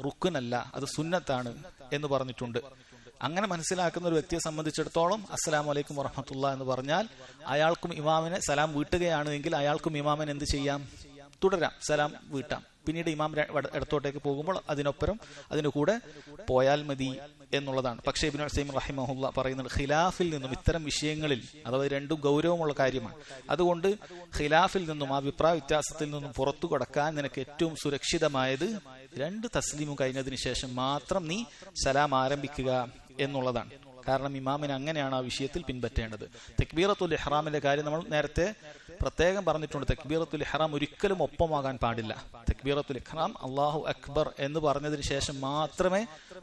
റുക്നല്ല, അത് സുന്നത്താണ് എന്ന് പറഞ്ഞിട്ടുണ്ട്. അങ്ങനെ മനസ്സിലാക്കുന്ന ഒരു വ്യക്തിയെ സംബന്ധിച്ചിടത്തോളം അസ്സലാമു അലൈക്കും വറഹ്മത്തുള്ളാഹി എന്ന് പറഞ്ഞാൽ അയാൾക്കും ഇമാമിനെ സലാം വീട്ടുകയാണ് എങ്കിൽ അയാൾക്കും ഇമാമിനെ എന്ത് ചെയ്യാം, തുടരാം, സലാം വീട്ടാം. പിന്നീട് ഇമാം ഇടത്തോട്ടേക്ക് പോകുമ്പോൾ അതിനു കൂടെ പോയാൽ മതി എന്നുള്ളതാണ്. പക്ഷേ ഇബ്നു ഉസൈമീൻ റഹിമഹുല്ലാഹ് പറയുന്നത് ഖിലാഫിൽ നിന്നും ഇത്തരം വിഷയങ്ങളിൽ, അഥവാ 2 ഗൗരവമുള്ള കാര്യമാണ്, അതുകൊണ്ട് ഖിലാഫിൽ നിന്നും അഭിപ്രായ വ്യത്യാസത്തിൽ നിന്നും പുറത്തു കടക്കാൻ നിനക്ക് ഏറ്റവും സുരക്ഷിതമായത് 2 തസ്ലീമും കഴിഞ്ഞതിന് ശേഷം മാത്രം നീ സലാം ആരംഭിക്കുക എന്നുള്ളതാണ്. കാരണം ഇമാമിന് അങ്ങനെയാണ് ആ വിഷയത്തിൽ പിൻപറ്റേണ്ടത്. തക്ബീറത്തുൽ ഇഹ്റാമിന്റെ കാര്യം നമ്മൾ നേരത്തെ പ്രത്യേകം പറഞ്ഞിട്ടുണ്ട്. തക്ബീറത്തുൽ ഇഹ്റാം ഒരിക്കലും ഒപ്പമാകാൻ പാടില്ല. തക്ബീറത്തുൽ ഇഹ്റാം അല്ലാഹു അക്ബർ എന്ന് പറഞ്ഞതിന് ശേഷം മാത്രമേ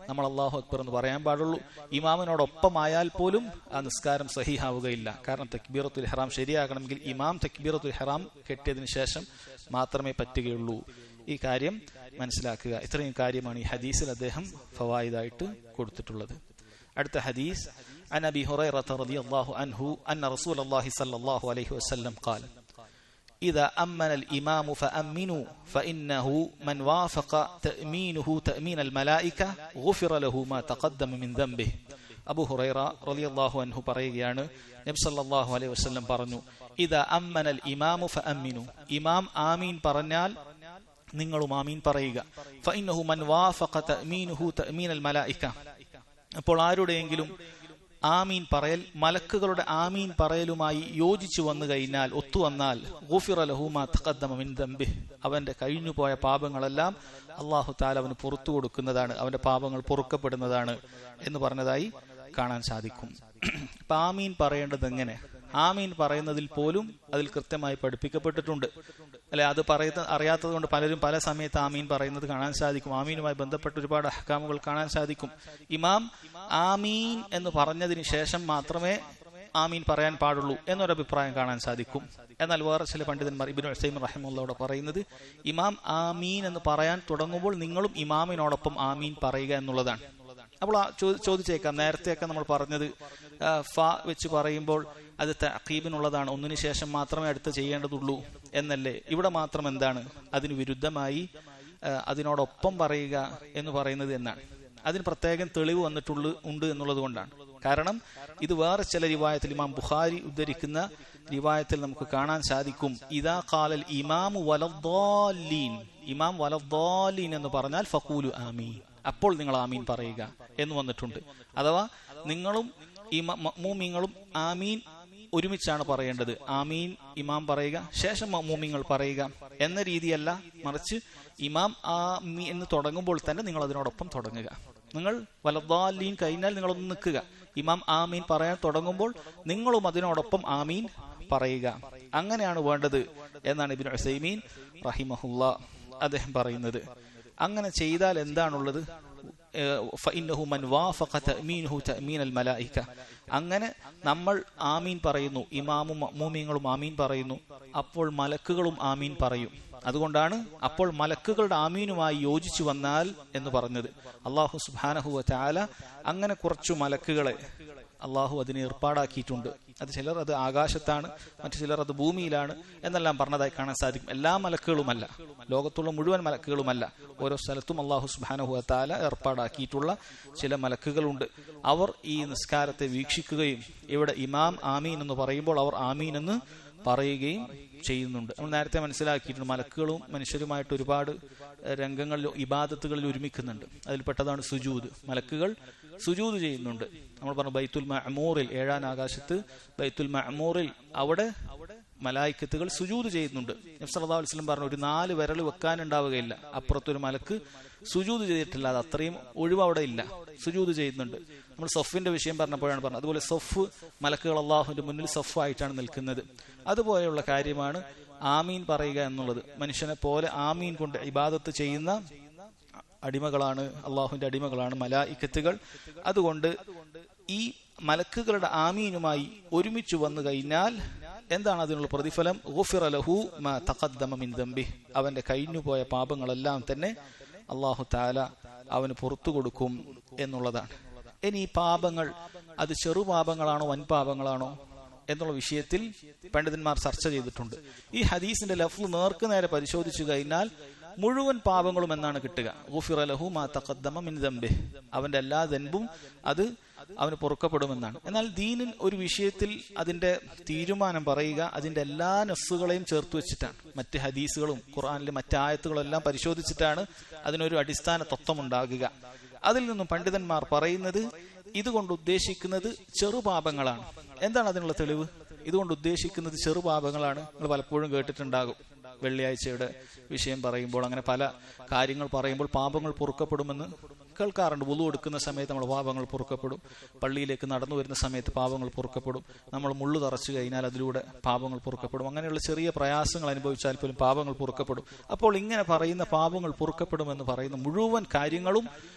നമ്മൾ അല്ലാഹു അക്ബർ എന്ന് പറയാൻ പാടുള്ളൂ. ഇമാമിനോടൊപ്പമായാൽ പോലും ആ നിസ്കാരം സഹീഹാവുകയില്ല. കാരണം തക്ബീറത്തുൽ ഇഹ്റാം ശരിയാകണമെങ്കിൽ ഇമാം തക്ബീറത്തുൽ ഇഹ്റാം കെട്ടിയതിനു ശേഷം മാത്രമേ പറ്റുകയുള്ളൂ. ഈ കാര്യം മനസ്സിലാക്കുക. ഇത്രയും കാര്യമാണ് ഈ ഹദീസിൽ അദ്ദേഹം ഫവായിദായിട്ട് കൊടുത്തിട്ടുള്ളത്. അടുത്ത ഹദീസ് عن أبي هريرة رضي الله عنه أن رسول الله صلى الله عليه وسلم قال إذا أمن الإمام فأمنوا فإنه من وافق تأمينه تأمين الملائكة غفر له ما تقدم من ذنبه. അബൂ ഹുറൈറ റളിയല്ലാഹു അൻഹു പറയുകയാണ്, നബി സല്ലല്ലാഹു അലൈഹി വസല്ലം പറഞ്ഞു, ഇദാ അമ്മനൽ ഇമാമു ഫഅമ്മിനു, ഇമാം ആമീൻ പറഞ്ഞാൽ നിങ്ങളും ആമീൻ പറയുക. ഫഇന്നഹു മൻ വാഫഖ തഅമീനുഹു തഅമീനൽ മലായിക, അപ്പോൾ ആരുടെയെങ്കിലും ആമീൻ പറയൽ മലക്കുകളുടെ ആമീൻ പറയലുമായി യോജിച്ചു വന്നു കഴിഞ്ഞാൽ, ഒത്തുവന്നാൽ, ഗുഫിറ ലഹു മാ തഖദ്ദമ മിൻ ദംബിഹി, അവന്റെ കഴിഞ്ഞുപോയ പാപങ്ങളെല്ലാം അല്ലാഹു തആല അവന് പുറത്തു കൊടുക്കുന്നതാണ്, അവന്റെ പാപങ്ങൾ പൊറുക്കപ്പെടുന്നതാണ് എന്ന് പറഞ്ഞതായി കാണാൻ സാധിക്കും. അപ്പൊ ആമീൻ പറയേണ്ടത് എങ്ങനെ? ആമീൻ പറയുന്നതിൽ പോലും അതിൽ കൃത്യമായി പഠിപ്പിക്കപ്പെട്ടിട്ടുണ്ട് അല്ലെ. അത് അറിയാത്തത് കൊണ്ട് പലരും പല സമയത്ത് ആമീൻ പറയുന്നത് കാണാൻ സാധിക്കും. ആമീനുമായി ബന്ധപ്പെട്ട് ഒരുപാട് അഹ്കാമുകൾ കാണാൻ സാധിക്കും. ഇമാം ആമീൻ എന്ന് പറഞ്ഞതിന് ശേഷം മാത്രമേ ആമീൻ പറയാൻ പാടുള്ളൂ എന്നൊരഭിപ്രായം കാണാൻ സാധിക്കും. എന്നാൽ വേറെ ചില പണ്ഡിതന്മാർ, ഇബ്നു ഉസൈമീൻ റഹിമഹുല്ലാഹ് പറയുന്നത് ഇമാം ആമീൻ എന്ന് പറയാൻ തുടങ്ങുമ്പോൾ നിങ്ങളും ഇമാമിനോടൊപ്പം ആമീൻ പറയുക എന്നുള്ളതാണ്. അപ്പോൾ ചോദിച്ചേക്കാം, നേരത്തെയൊക്കെ നമ്മൾ പറഞ്ഞത് ഫ വെച്ച് പറയുമ്പോൾ അത് തഅഖീബിനുള്ളതാണ്, ഒന്നിനു ശേഷം മാത്രമേ അടുത്ത് ചെയ്യേണ്ടതുള്ളൂ എന്നല്ലേ? ഇവിടെ മാത്രം എന്താണ് അതിന് വിരുദ്ധമായി അതിനോടൊപ്പം പറയുക എന്ന് പറയുന്നത് എന്നാണ്? അതിന് പ്രത്യേകം തെളിവ് ഉണ്ട് എന്നുള്ളത് കൊണ്ടാണ്. കാരണം ഇത് വേറെ ചില റിവായത്തിൽ, ഇമാം ബുഖാരി ഉദ്ധരിക്കുന്ന റിവായത്തിൽ നമുക്ക് കാണാൻ സാധിക്കും, ഇദാ ഖാലൽ ഇമാമു വലദ്ദാലീൻ, ഇമാം വലദ്ദാലീൻ എന്ന് പറഞ്ഞാൽ ഫഖൂലു ആമീൻ, അപ്പോൾ നിങ്ങൾ ആമീൻ പറയുക എന്ന് വന്നിട്ടുണ്ട്. അഥവാ നിങ്ങളും മഅ്മൂമിങ്ങളും ആമീൻ ഒരുമിച്ചാണ് പറയേണ്ടത്. ആമീൻ ഇമാം പറയുക, ശേഷം മഅ്മൂമിങ്ങൾ പറയുക എന്ന രീതിയല്ല, മറിച്ച് ഇമാം ആമീൻ എന്ന് തുടങ്ങുമ്പോൾ തന്നെ നിങ്ങൾ അതിനോടൊപ്പം തുടങ്ങുക. നിങ്ങൾ വലദ്ദാലീൻ കഴിഞ്ഞാൽ നിങ്ങളൊന്ന് നിൽക്കുക, ഇമാം ആമീൻ പറയാൻ തുടങ്ങുമ്പോൾ നിങ്ങളും അതിനോടൊപ്പം ആമീൻ പറയുക. അങ്ങനെയാണ് വേണ്ടത് എന്നാണ് ഇബ്നു ഉസൈമീൻ റഹിമഹുല്ലാഹ് അദ്ദേഹം പറയുന്നത്. അങ്ങനെ ചെയ്താൽ എന്താണുള്ളത്? ഫഇന്നഹു മൻ വാഫഖ തഅമീനുഹു തഅമീനൽ മലായിക, അങ്ങനെ നമ്മൾ ആമീൻ പറയുന്നു, ഇമാമും മഅ്മൂമിങ്ങളും ആമീൻ പറയുന്നു, അപ്പോൾ മലക്കുകളും ആമീൻ പറയും. അതുകൊണ്ടാണ് അപ്പോൾ മലക്കുകളുടെ ആമീനുമായി യോജിച്ചു വന്നാൽ എന്ന് പറഞ്ഞത്. അല്ലാഹു സുബ്ഹാനഹു വ തആല അങ്ങനെ കുറച്ചു മലക്കുകളെ അള്ളാഹു അതിനെ ഏർപ്പാടാക്കിയിട്ടുണ്ട്. അത് ചിലർ അത് ആകാശത്താണ്, മറ്റു ചിലർ അത് ഭൂമിയിലാണ് എന്നെല്ലാം പറഞ്ഞതായി കാണാൻ സാധിക്കും. എല്ലാ മലക്കുകളുമല്ല, ലോകത്തുള്ള മുഴുവൻ മലക്കുകളുമല്ല, ഓരോ സ്ഥലത്തും അള്ളാഹു സുബ്ഹാനഹു വ തആല ഏർപ്പാടാക്കിയിട്ടുള്ള ചില മലക്കുകളുണ്ട്. അവർ ഈ നിസ്കാരത്തെ വീക്ഷിക്കുകയും ഇവിടെ ഇമാം ആമീൻ എന്ന് പറയുമ്പോൾ അവർ ആമീൻ എന്ന് പറയുകയും ചെയ്യുന്നുണ്ട്. നമ്മൾ നേരത്തെ മനസ്സിലാക്കിയിട്ടുണ്ട്, മലക്കുകളും മനുഷ്യരുമായിട്ട് ഒരുപാട് രംഗങ്ങളിലും ഇബാദത്തുകളിൽ ഒരുമിക്കുന്നുണ്ട്. അതിൽപ്പെട്ടതാണ് സുജൂദ്. മലക്കുകൾ സുജൂദ് ചെയ്യുന്നുണ്ട്. നമ്മൾ പറഞ്ഞു ബൈത്തുൽ മഅമൂറിൽ, 7ാം ആകാശത്ത് ബൈത്തുൽ മഅമൂറിൽ അവിടെ മലായിക്കത്തുകൾ സുജൂദ് ചെയ്യുന്നുണ്ട്. നബി സല്ലല്ലാഹു അലൈഹി വസല്ലം പറഞ്ഞു, ഒരു 4 വിരൽ വെക്കാനുണ്ടാവുകയില്ല അപ്പുറത്തൊരു മലക്ക് സുജൂദ് ചെയ്തിട്ടില്ല. അത് അത്രയും ഒഴിവ് അവിടെ ഇല്ല, സുജൂദ് ചെയ്യുന്നുണ്ട്. നമ്മൾ സൊഫിന്റെ വിഷയം പറഞ്ഞപ്പോഴാണ് പറഞ്ഞത്. അതുപോലെ സൊഫ്, മലക്കുകൾ അള്ളാഹുവിന്റെ മുന്നിൽ സൊഫ് ആയിട്ടാണ് നിൽക്കുന്നത്. അതുപോലെയുള്ള കാര്യമാണ് ആമീൻ പറയുക എന്നുള്ളത്. മനുഷ്യനെ പോലെ ആമീൻ കൊണ്ട് ഇബാദത്ത് ചെയ്യുന്ന അടിമകളാണ്, അള്ളാഹുവിന്റെ അടിമകളാണ് മലായിക്കത്തുകൾ. അതുകൊണ്ട് ഈ മലക്കുകളുടെ ആമീനുമായി ഒരുമിച്ച് വന്നു കഴിഞ്ഞാൽ എന്താണ് അതിനുള്ള പ്രതിഫലം? ഗുഫിറ ലഹു മാ തഖദ്ദമ മിൻ ദംബിഹി, അവന്റെ കഴിഞ്ഞുപോയ പാപങ്ങളെല്ലാം തന്നെ അള്ളാഹു തആല അവന് പുറത്തു കൊടുക്കും എന്നുള്ളതാണ്. ഇനി ഈ പാപങ്ങൾ അത് ചെറുപാപങ്ങളാണോ വൻപാപങ്ങളാണോ എന്നുള്ള വിഷയത്തിൽ പണ്ഡിതന്മാർ ചർച്ച ചെയ്തിട്ടുണ്ട്. ഈ ഹദീസിന്റെ ലഫ്ള് നേർക്ക് നേരെ പരിശോധിച്ചു കഴിഞ്ഞാൽ മുഴുവൻ പാപങ്ങളും എന്നാണ് കിട്ടുക. ഗുഫിറ ലഹു മാ തഖദ്ദമ മിൻ ദംബിഹി, അവന്റെ എല്ലാ ദൻബും അത് അവന് പൊറുക്കപ്പെടുമെന്നാണ്. എന്നാൽ ദീനിൽ ഒരു വിഷയത്തിൽ അതിന്റെ തീരുമാനം പറയുക അതിന്റെ എല്ലാ നസ്സുകളെയും ചേർത്ത് വെച്ചിട്ടാണ്. മറ്റ് ഹദീസുകളും ഖുർആനിലെ മറ്റായത്തുകളും എല്ലാം പരിശോധിച്ചിട്ടാണ് അതിനൊരു അടിസ്ഥാന തത്വം ഉണ്ടാകുക. അതിൽ നിന്നും പണ്ഡിതന്മാർ പറയുന്നത് ഇതുകൊണ്ട് ഉദ്ദേശിക്കുന്നത് ചെറുപാപങ്ങളാണ്. എന്താണ് അതിനുള്ള തെളിവ്? ഇതുകൊണ്ട് ഉദ്ദേശിക്കുന്നത് ചെറുപാപങ്ങളാണ്. നിങ്ങൾ പലപ്പോഴും കേട്ടിട്ടുണ്ടാകും, വെള്ളിയാഴ്ചയുടെ വിഷയം പറയുമ്പോൾ അങ്ങനെ പല കാര്യങ്ങൾ പറയുമ്പോൾ പാപങ്ങൾ പൊറുക്കപ്പെടുമെന്ന് കേൾക്കാറുണ്ട്. വുളു എടുക്കുന്ന സമയത്ത് നമ്മൾ പാപങ്ങൾ പൊറുക്കപ്പെടും, പള്ളിയിലേക്ക് നടന്നു വരുന്ന സമയത്ത് പാപങ്ങൾ പൊറുക്കപ്പെടും, നമ്മൾ മുള്ളു തറച്ചു കഴിഞ്ഞാൽ അതിലൂടെ പാപങ്ങൾ പൊറുക്കപ്പെടും, അങ്ങനെയുള്ള ചെറിയ പ്രയാസങ്ങൾ അനുഭവിച്ചാൽ പോലും പാപങ്ങൾ പൊറുക്കപ്പെടും. അപ്പോൾ ഇങ്ങനെ പറയുന്ന പാപങ്ങൾ പൊറുക്കപ്പെടുമെന്ന് പറയുന്ന മുഴുവൻ കാര്യങ്ങളും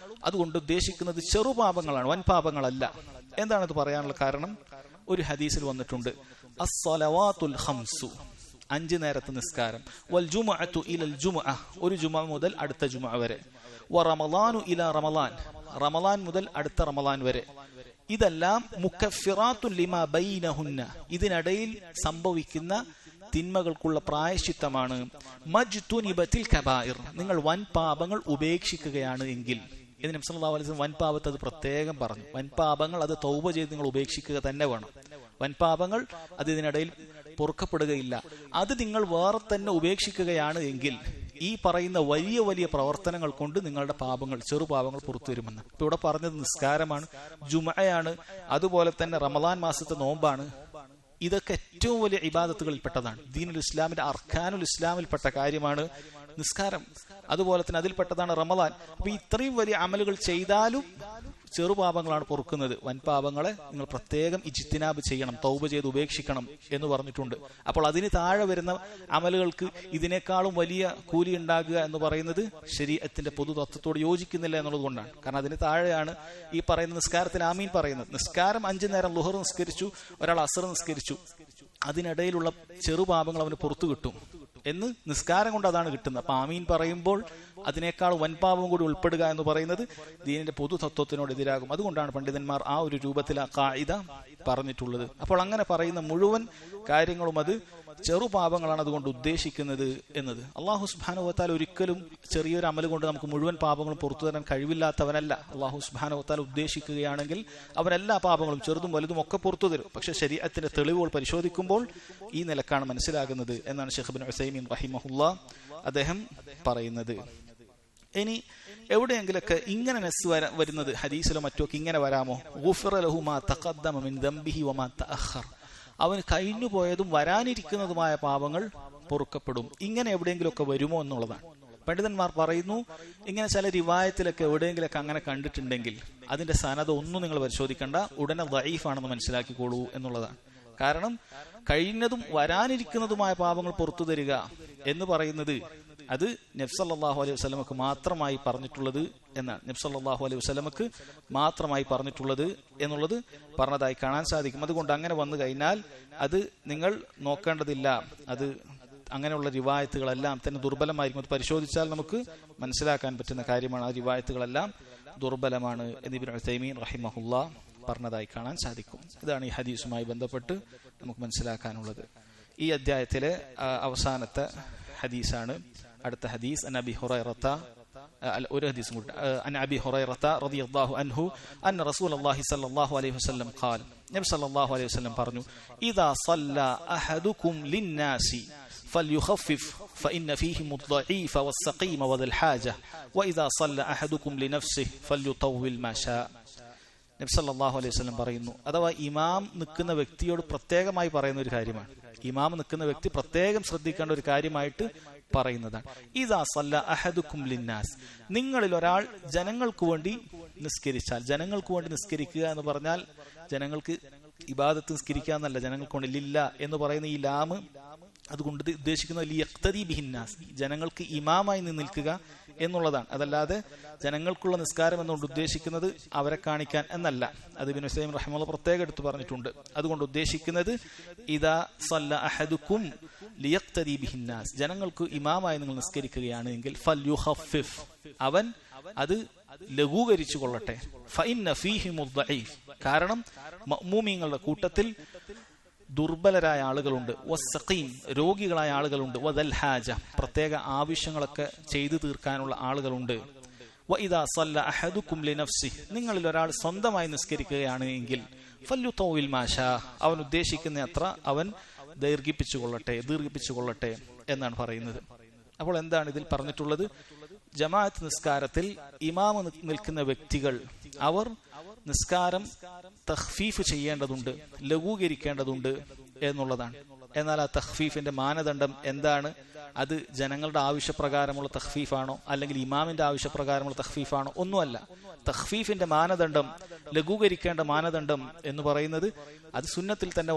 അതുകൊണ്ട് ഉദ്ദേശിക്കുന്നത് ചെറുപാപങ്ങളാണ്, വൻപാപങ്ങളല്ല. എന്താണത് പറയാനുള്ള കാരണം? ഒരു ഹദീസിൽ വന്നിട്ടുണ്ട്, അസ്സലവാത്തുൽ ഖംസു, 5 നേരത്തെ നിസ്കാരം, വൽ ജുമുഅതു ഇലൽ ജുമുഅ, ഒരു ജുമുഅ മുതൽ അടുത്ത ജുമുഅ വരെ, വറമളാനു ഇലാ റമളാൻ, റമളാൻ മുതൽ അടുത്ത റമളാൻ വരെ, ഇതെല്ലാം മുകഫിറാത്തുൻ ലിമാ ബൈനഹുന്ന, ഇതിനിടയിൽ സംഭവിക്കുന്ന തിന്മകൾക്കുള്ള പ്രായശ്ചിത്തമാണ്. മജ്തുനിബത്തിൽ കബായിർ, നിങ്ങൾ വൻപാപങ്ങൾ ഉപേക്ഷിക്കുകയാണ് എങ്കിൽ. ഇതിന് നബി സല്ലല്ലാഹു അലൈഹി വസല്ലം വൻപാപത്തെ അത് പ്രത്യേകം പറഞ്ഞു. വൻപാപങ്ങൾ അത് തൗബ ചെയ്ത് നിങ്ങൾ ഉപേക്ഷിക്കുക തന്നെ വേണം. വൻപാപങ്ങൾ അത് ഇതിനിടയിൽ പൊറുക്കപ്പെടുകയില്ല. അത് നിങ്ങൾ വേറെ തന്നെ ഉപേക്ഷിക്കുകയാണ് എങ്കിൽ ഈ പറയുന്ന വലിയ വലിയ പ്രവർത്തനങ്ങൾ കൊണ്ട് നിങ്ങളുടെ പാപങ്ങൾ, ചെറുപാപങ്ങൾ പുറത്തു വരുമെന്ന്. ഇപ്പൊ ഇവിടെ പറഞ്ഞത് നിസ്കാരമാണ്, ജുമഅയാണ്, അതുപോലെ തന്നെ റമളാൻ മാസത്തെ നോമ്പാണ്. ഇതൊക്കെ ഏറ്റവും വലിയ ഇബാദത്തുകളിൽപ്പെട്ടതാണ്. ദീനുൽ ഇസ്ലാമിന്റെ അർക്കാനുൽ ഇസ്ലാമിൽപ്പെട്ട കാര്യമാണ് നിസ്കാരം. അതുപോലെ തന്നെ അതിൽപ്പെട്ടതാണ് റമളാൻ. അപ്പൊ ഇത്രയും വലിയ അമലുകൾ ചെയ്താലും ചെറുപാപങ്ങളാണ് പൊറുക്കുന്നത്. വൻപാപങ്ങളെ നിങ്ങൾ പ്രത്യേകം ഇജ്തിനാബ് ചെയ്യണം, തൗബ ചെയ്ത് ഉപേക്ഷിക്കണം എന്ന് പറഞ്ഞിട്ടുണ്ട്. അപ്പോൾ അതിന് താഴെ വരുന്ന അമലുകൾക്ക് ഇതിനേക്കാളും വലിയ കൂലി ഉണ്ടാകുക എന്ന് പറയുന്നത് ശരീഅത്തിന്റെ പൊതു തത്വത്തോട് യോജിക്കുന്നില്ല എന്നുള്ളത് കൊണ്ടാണ്. കാരണം അതിന് താഴെയാണ് ഈ പറയുന്ന നിസ്കാരത്തിൽ ആമീൻ പറയുന്നത്. നിസ്കാരം 5 നേരം ളുഹർ നിസ്കരിച്ചു, ഒരാൾ അസ്ർ നിസ്കരിച്ചു, അതിനിടയിലുള്ള ചെറുപാപങ്ങൾ അവന് പുറത്തു കിട്ടും എന്ന് നിസ്കാരം കൊണ്ട് അതാണ് കിട്ടുന്നത്. അപ്പൊ ആമീൻ പറയുമ്പോൾ അതിനേക്കാൾ വൻപാപം കൂടി ഉൾപ്പെടുക എന്ന് പറയുന്നത് ദീനിന്റെ പൊതു തത്വത്തിനോട് എതിരാകും. അതുകൊണ്ടാണ് പണ്ഡിതന്മാർ ആ ഒരു രൂപത്തിൽ ആ ഖായിദ പറഞ്ഞിട്ടുള്ളത്. അപ്പോൾ അങ്ങനെ പറയുന്ന മുഴുവൻ കാര്യങ്ങളും അത് ചെറുപാപങ്ങളാണ് അതുകൊണ്ട് ഉദ്ദേശിക്കുന്നത് എന്നത്. അള്ളാഹു സുബ്ഹാനഹു വ തആല ഒരിക്കലും ചെറിയൊരു അമൽ കൊണ്ട് നമുക്ക് മുഴുവൻ പാപങ്ങളും പുറത്തു തരാൻ കഴിവില്ലാത്തവനല്ല. അള്ളാഹു സുബ്ഹാനഹു വ തആല ഉദ്ദേശിക്കുകയാണെങ്കിൽ അവൻ എല്ലാ പാപങ്ങളും ചെറുതും വലുതും ഒക്കെ പുറത്തു തരും. പക്ഷെ ശരീഅത്തിന്റെ തെളിവുകൾ പരിശോധിക്കുമ്പോൾ ഈ നിലക്കാണ് മനസ്സിലാകുന്നത് എന്നാണ് ശൈഖ് ഇബ്നു ഉസൈമീൻ റഹിമഹുല്ലാഹ് അദ്ദേഹം പറയുന്നത്. ഇനി എവിടെയെങ്കിലൊക്കെ ഇങ്ങനെ നസ് വരുന്നത് ഹദീസിലോ മറ്റൊക്കെ ഇങ്ങനെ വരാമോ? ഗുഫിറ ലഹു മാ തഖദ്ദമ മിൻ ദംബിഹി വമാ തഅഖർ, അവന് കഴിഞ്ഞുപോയതും വരാനിരിക്കുന്നതുമായ പാപങ്ങൾ പൊറുക്കപ്പെടും. ഇങ്ങനെ എവിടെയെങ്കിലുമൊക്കെ വരുമോ എന്നുള്ളതാണ്. പണ്ഡിതന്മാർ പറയുന്നു, ഇങ്ങനെ ചില റിവായത്തിലൊക്കെ എവിടെയെങ്കിലൊക്കെ അങ്ങനെ കണ്ടിട്ടുണ്ടെങ്കിൽ അതിന്റെ സനദ് ഒന്നും നിങ്ങൾ പരിശോധിക്കേണ്ട, ഉടനെ ദഈഫാണെന്ന് മനസ്സിലാക്കിക്കോളൂ എന്നുള്ളതാണ്. കാരണം കഴിഞ്ഞതും വരാനിരിക്കുന്നതുമായ പാപങ്ങൾ പുറത്തു തരിക എന്ന് പറയുന്നത് അത് നബി സല്ലല്ലാഹു അലൈഹി വസല്ലമക്ക് മാത്രമായി പറഞ്ഞിട്ടുള്ളത് എന്നാണ്. നബി സല്ലല്ലാഹു അലൈഹി വസല്ലമക്ക് മാത്രമായി പറഞ്ഞിട്ടുള്ളത് എന്നുള്ളത് പറഞ്ഞതായി കാണാൻ സാധിക്കും. അതുകൊണ്ട് അങ്ങനെ വന്നു കഴിഞ്ഞാൽ അത് നിങ്ങൾ നോക്കേണ്ടതില്ല. അത് അങ്ങനെയുള്ള റിവായത്തുകളെല്ലാം തന്നെ ദുർബലമായിരിക്കും. അത് പരിശോധിച്ചാൽ നമുക്ക് മനസ്സിലാക്കാൻ പറ്റുന്ന കാര്യമാണ്. ആ റിവായത്തുകളെല്ലാം ദുർബലമാണ് എന്ന് ഇബ്നു ഉസൈമീൻ റഹിമഹുല്ലാഹ് പറഞ്ഞതായി കാണാൻ സാധിക്കും. ഇതാണ് ഈ ഹദീസുമായി ബന്ധപ്പെട്ട് നമുക്ക് മനസ്സിലാക്കാനുള്ളത്. ഈ അധ്യായത്തിലെ അവസാനത്തെ ഹദീസാണ് അടുത്ത ഹദീസ്. അൻ അബി ഹുറൈറത ഒരു ഹദീസും കൂടി. അൻ അബി ഹുറൈറത റളിയല്ലാഹു അൻഹു അന്ന റസൂലുള്ളാഹി സ്വല്ലല്ലാഹു അലൈഹി വസല്ലം ഖാൽ, നബി സല്ലല്ലാഹു അലൈഹി വസല്ലം പറഞ്ഞു, ഇദാ സല്ല അഹദുകും ലിന്നാസി فليخفف فإن فيهم الضعيف والسقيم وذا الحاجة وإذا صلى أحدكم لنفسه فليطول ما شاء. നബി സല്ലല്ലാഹു അലൈഹി വസല്ലം പറയുന്നു, അഥവാ ഇമാം നിൽക്കുന്ന വ്യക്തിയോട് പ്രത്യേകമായി പറയുന്ന ഒരു കാര്യമാണ്. ഇമാം നിൽക്കുന്ന വ്യക്തി പ്രത്യേകം ശ്രദ്ധിക്കേണ്ട ഒരു കാര്യമായിട്ട് പറയുന്നതാണ്. ഇദാ സല്ല അഹദുകും ലിന്നാസ്, നിങ്ങളിൽ ഒരാൾ ജനങ്ങൾക്ക് വേണ്ടി നിസ്കരിച്ചാൽ. ജനങ്ങൾക്ക് വേണ്ടി നിസ്കരിക്കുക എന്ന് പറഞ്ഞാൽ ജനങ്ങൾക്ക് ഇബാദത്ത് നിസ്കരിക്കുക എന്നല്ല, ജനങ്ങൾക്ക് വേണ്ടി ലില്ല എന്ന് പറയുന്ന ഈ ലാമ് അതുകൊണ്ട് ഉദ്ദേശിക്കുന്നത് ലിയഖ്തദി ബിഹിന്നാസ്, ജനങ്ങൾക്ക് ഇമാമായി നിൽക്കുക എന്നുള്ളതാണ്. അതല്ലാതെ ജനങ്ങൾക്കുള്ള നിസ്കാരം എന്നുകൊണ്ട് ഉദ്ദേശിക്കുന്നത് അവരെ കാണിക്കാൻ എന്നല്ല. അത് ഇബ്നു ഉസൈമീൻ റഹിമഹുല്ലാഹ് പ്രത്യേകം എടുത്തു പറഞ്ഞിട്ടുണ്ട്. അതുകൊണ്ട് ഉദ്ദേശിക്കുന്നത് ഇദാ സല്ല അഹദുകും ലിയഖ്തദി ബിഹിന്നാസ്, ജനങ്ങൾക്ക് ഇമാമായി നിങ്ങൾ നിസ്കരിക്കുകയാണ് എങ്കിൽ ഫൽയുഖഫിഫ്, അവൻ അത് ലഘൂകരിച്ചു കൊള്ളട്ടെ. ഫഇന്ന ഫീഹിമുദ് ദഈഫ്, കാരണം മഅ്മൂമീങ്ങളുടെ കൂട്ടത്തിൽ ദുർബലരായ ആളുകളുണ്ട്, വസ്സഖീം രോഗികളായ ആളുകളുണ്ട്, വദൽ ഹാജ പ്രത്യേക ആവശ്യങ്ങളൊക്കെ ചെയ്തു തീർക്കാനുള്ള ആളുകളുണ്ട്. വഇദാ സല്ല അഹദുകും ലിനഫ്സി, നിങ്ങളിൽ ഒരാൾ സ്വന്തമായി നിസ്കരിക്കുകയാണ് എങ്കിൽ ഫല്യുതൗവിൽ മാഷാ, അവൻ ഉദ്ദേശിക്കുന്ന അത്ര അവൻ ദീർഘിപ്പിച്ചു കൊള്ളട്ടെ എന്നാണ് പറയുന്നത്. അപ്പോൾ എന്താണ് ഇതിൽ പറഞ്ഞിട്ടുള്ളത്? ജമാഅത്ത് നിസ്കാരത്തിൽ ഇമാമ നിൽക്കുന്ന വ്യക്തികൾ അവർ നിസ്കാരം തഖ്ഫീഫ് ചെയ്യേണ്ടതുണ്ട്, ലഘൂകരിക്കേണ്ടതുണ്ട് എന്നുള്ളതാണ്. എന്നാൽ ആ തഖ്ഫീഫിന്റെ മാനദണ്ഡം എന്താണ്? അത് ജനങ്ങളുടെ ആവശ്യപ്രകാരമുള്ള തഖ്ഫീഫാണോ അല്ലെങ്കിൽ ഇമാമിന്റെ ആവശ്യപ്രകാരമുള്ള തഖ്ഫീഫാണോ? ഒന്നുമല്ല. തഖ്ഫീഫിന്റെ മാനദണ്ഡം, ലഘൂകരിക്കേണ്ട മാനദണ്ഡം എന്ന് പറയുന്നത് അത് സുന്നത്തിൽ തന്നെ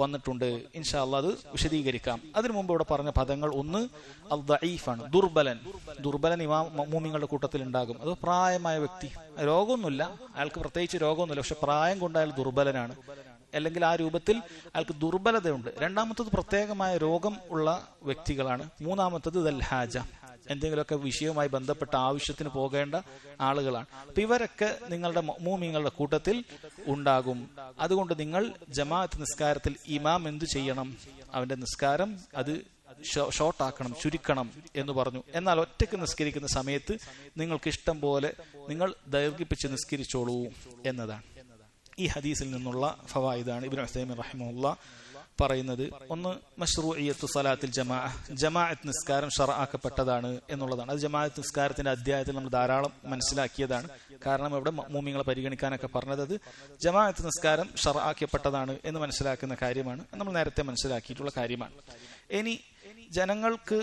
വന്നിട്ടുണ്ട്. ഇൻഷാ അല്ലാഹ് അത് വിശദീകരിക്കാം. അതിനു മുമ്പ് ഇവിടെ പറഞ്ഞ പദങ്ങൾ, ഒന്ന് അൽ ദഈഫാണ്, ദുർബലൻ ഇമാം മഅ്മൂമിങ്ങളുടെ കൂട്ടത്തിൽ ഉണ്ടാകും. അത് പ്രായമായ വ്യക്തി, രോഗമൊന്നുമില്ല, അയാൾക്ക് പ്രത്യേകിച്ച് രോഗമൊന്നുമില്ല, പക്ഷെ പ്രായം കൊണ്ട് അയാൾ ദുർബലനാണ്, അല്ലെങ്കിൽ ആ രൂപത്തിൽ അയാൾക്ക് ദുർബലതയുണ്ട്. രണ്ടാമത്തത് പ്രത്യേകമായ രോഗം ഉള്ള വ്യക്തികളാണ്. മൂന്നാമത്തത് ദൽ ഹാജ, എന്തെങ്കിലുമൊക്കെ വിഷയവുമായി ബന്ധപ്പെട്ട ആവശ്യത്തിന് പോകേണ്ട ആളുകളാണ്. അപ്പൊ ഇവരൊക്കെ നിങ്ങളുടെ മഅ്മൂമിങ്ങളുടെ കൂട്ടത്തിൽ ഉണ്ടാകും. അതുകൊണ്ട് നിങ്ങൾ ജമാഅത്ത് നിസ്കാരത്തിൽ ഇമാം എന്തു ചെയ്യണം? അവന്റെ നിസ്കാരം അത് ഷോർട്ടാക്കണം, ചുരുക്കണം എന്ന് പറഞ്ഞു. എന്നാൽ ഒറ്റയ്ക്ക് നിസ്കരിക്കുന്ന സമയത്ത് നിങ്ങൾക്ക് ഇഷ്ടം പോലെ നിങ്ങൾ ദൈർഘിപ്പിച്ച് നിസ്കരിച്ചോളൂ എന്നതാണ്. ഈ ഹദീസിൽ നിന്നുള്ള ഫവായിദാണ് ഇബ്നു ഉസൈമീൻ റഹിമഹുല്ലാഹ് പറയുന്നത്. ഒന്ന്, മശ്റൂഇയ്യത്തു സലാത്തിൽ ജമാഅത്ത് നിസ്കാരം ശർആക്കപ്പെട്ടതാണ് എന്നുള്ളതാണ്. അത് ജമാഅത്ത് നിസ്കാരത്തിന്റെ അധ്യായത്തിൽ നമ്മൾ ധാരാളം മനസ്സിലാക്കിയതാണ്. കാരണം ഇവിടെ മഅ്മൂമിങ്ങളെ പരിഗണിക്കാനൊക്കെ പറഞ്ഞത് അത് ജമാഅത്ത് നിസ്കാരം ശർആക്കപ്പെട്ടതാണ് എന്ന് മനസ്സിലാക്കുന്ന കാര്യമാണ്. നമ്മൾ നേരത്തെ മനസ്സിലാക്കിയിട്ടുള്ള കാര്യമാണ്. ഇനി ജനങ്ങൾക്ക്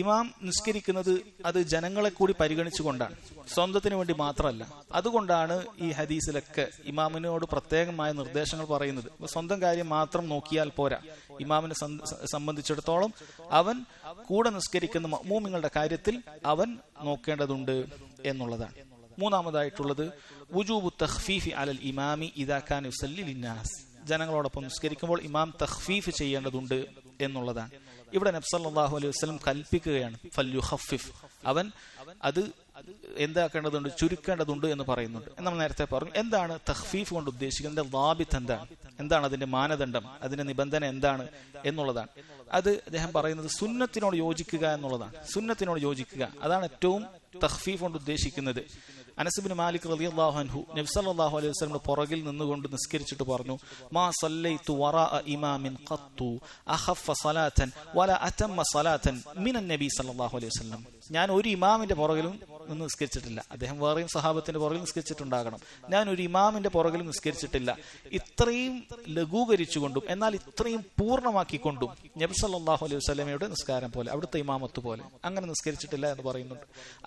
ഇമാം നിസ്കരിക്കുന്നത് അത് ജനങ്ങളെ കൂടി പരിഗണിച്ചുകൊണ്ടാണ്, സ്വന്തത്തിന് വേണ്ടി മാത്രമല്ല. അതുകൊണ്ടാണ് ഈ ഹദീസിലൊക്കെ ഇമാമിനോട് പ്രത്യേകമായ നിർദ്ദേശങ്ങൾ പറയുന്നത്. സ്വന്തം കാര്യം മാത്രം നോക്കിയാൽ പോരാ, ഇമാമിനെ സംബന്ധിച്ചിടത്തോളം അവൻ കൂടെ നിസ്കരിക്കുന്ന മഅ്മൂമിങ്ങളുടെ കാര്യത്തിൽ അവൻ നോക്കേണ്ടതുണ്ട് എന്നുള്ളതാണ്. മൂന്നാമതായിട്ടുള്ളത് വുജൂബു തഖ്ഫീഫി അലൽ ഇമാമി ഇദാ കാന യുസല്ലി ലിന്നാസ്, ജനങ്ങളോടൊപ്പം നിസ്കരിക്കുമ്പോൾ ഇമാം തഖ്ഫീഫ് ചെയ്യേണ്ടതുണ്ട് എന്നുള്ളതാണ്. ഇവിടെ നബി സല്ലല്ലാഹു അലൈഹി വസല്ലം കൽപ്പിക്കുകയാണ്, ഫൽയുഖഫിഫ്, അവൻ അത് എന്താക്കേണ്ടതുണ്ട്, ചുരുക്കേണ്ടതുണ്ട് എന്ന് പറയുന്നുണ്ട്. നമ്മൾ നേരത്തെ പറഞ്ഞു. എന്താണ് തഖ്ഫീഫ് കൊണ്ട് ഉദ്ദേശിക്കുന്നത്? ദാബിത്ത് എന്താണ് അതിന്റെ മാനദണ്ഡം, അതിന്റെ നിബന്ധന എന്താണ് എന്നുള്ളതാണ്. അത് അദ്ദേഹം പറയുന്നത് സുന്നത്തിനോട് യോജിക്കുക എന്നുള്ളതാണ്. സുന്നത്തിനോട് യോജിക്കുക, അതാണ് ഏറ്റവും തഖ്ഫീഫ് കൊണ്ട് ഉദ്ദേശിക്കുന്നത്. അനസ് ഇബ്നു മാലിക് റളിയല്ലാഹു അൻഹു നബി സല്ലല്ലാഹു അലൈഹി വസല്ലം പുറകിൽ നിന്നുകൊണ്ട് നിസ്കരിച്ചിട്ട് പറഞ്ഞു, മാ സല്ലൈതു വറാഅ ഇമാമിൻ ഖത്തു അഖഫ സലാതൻ വലാ അതമ്മ സലാതൻ മിനൻ നബി സല്ലല്ലാഹു അലൈഹി വസല്ലം. ഞാൻ ഒരു ഇമാമിന്റെ പുറകിലും നിന്ന് നിസ്കരിച്ചിട്ടില്ല. അദ്ദേഹം വേറെയും സഹാബത്തിന്റെ പുറകിൽ നിസ്കരിച്ചിട്ടുണ്ടാകണം. ഞാൻ ഒരു ഇമാമിന്റെ പുറകിലും നിസ്കരിച്ചിട്ടില്ല. ഇത്രയും ലഘൂകരിച്ചുകൊണ്ടും എന്നാൽ ഇത്രയും പൂർണ്ണമാക്കിക്കൊണ്ടും നബി സല്ലല്ലാഹു അലൈഹി വസല്ലമയുടെ നിസ്കാരം പോലെ, അവിടുത്തെ ഇമാമത്ത് പോലെ അങ്ങനെ നിസ്കരിച്ചിട്ടില്ല എന്ന് പറയുന്നുണ്ട്.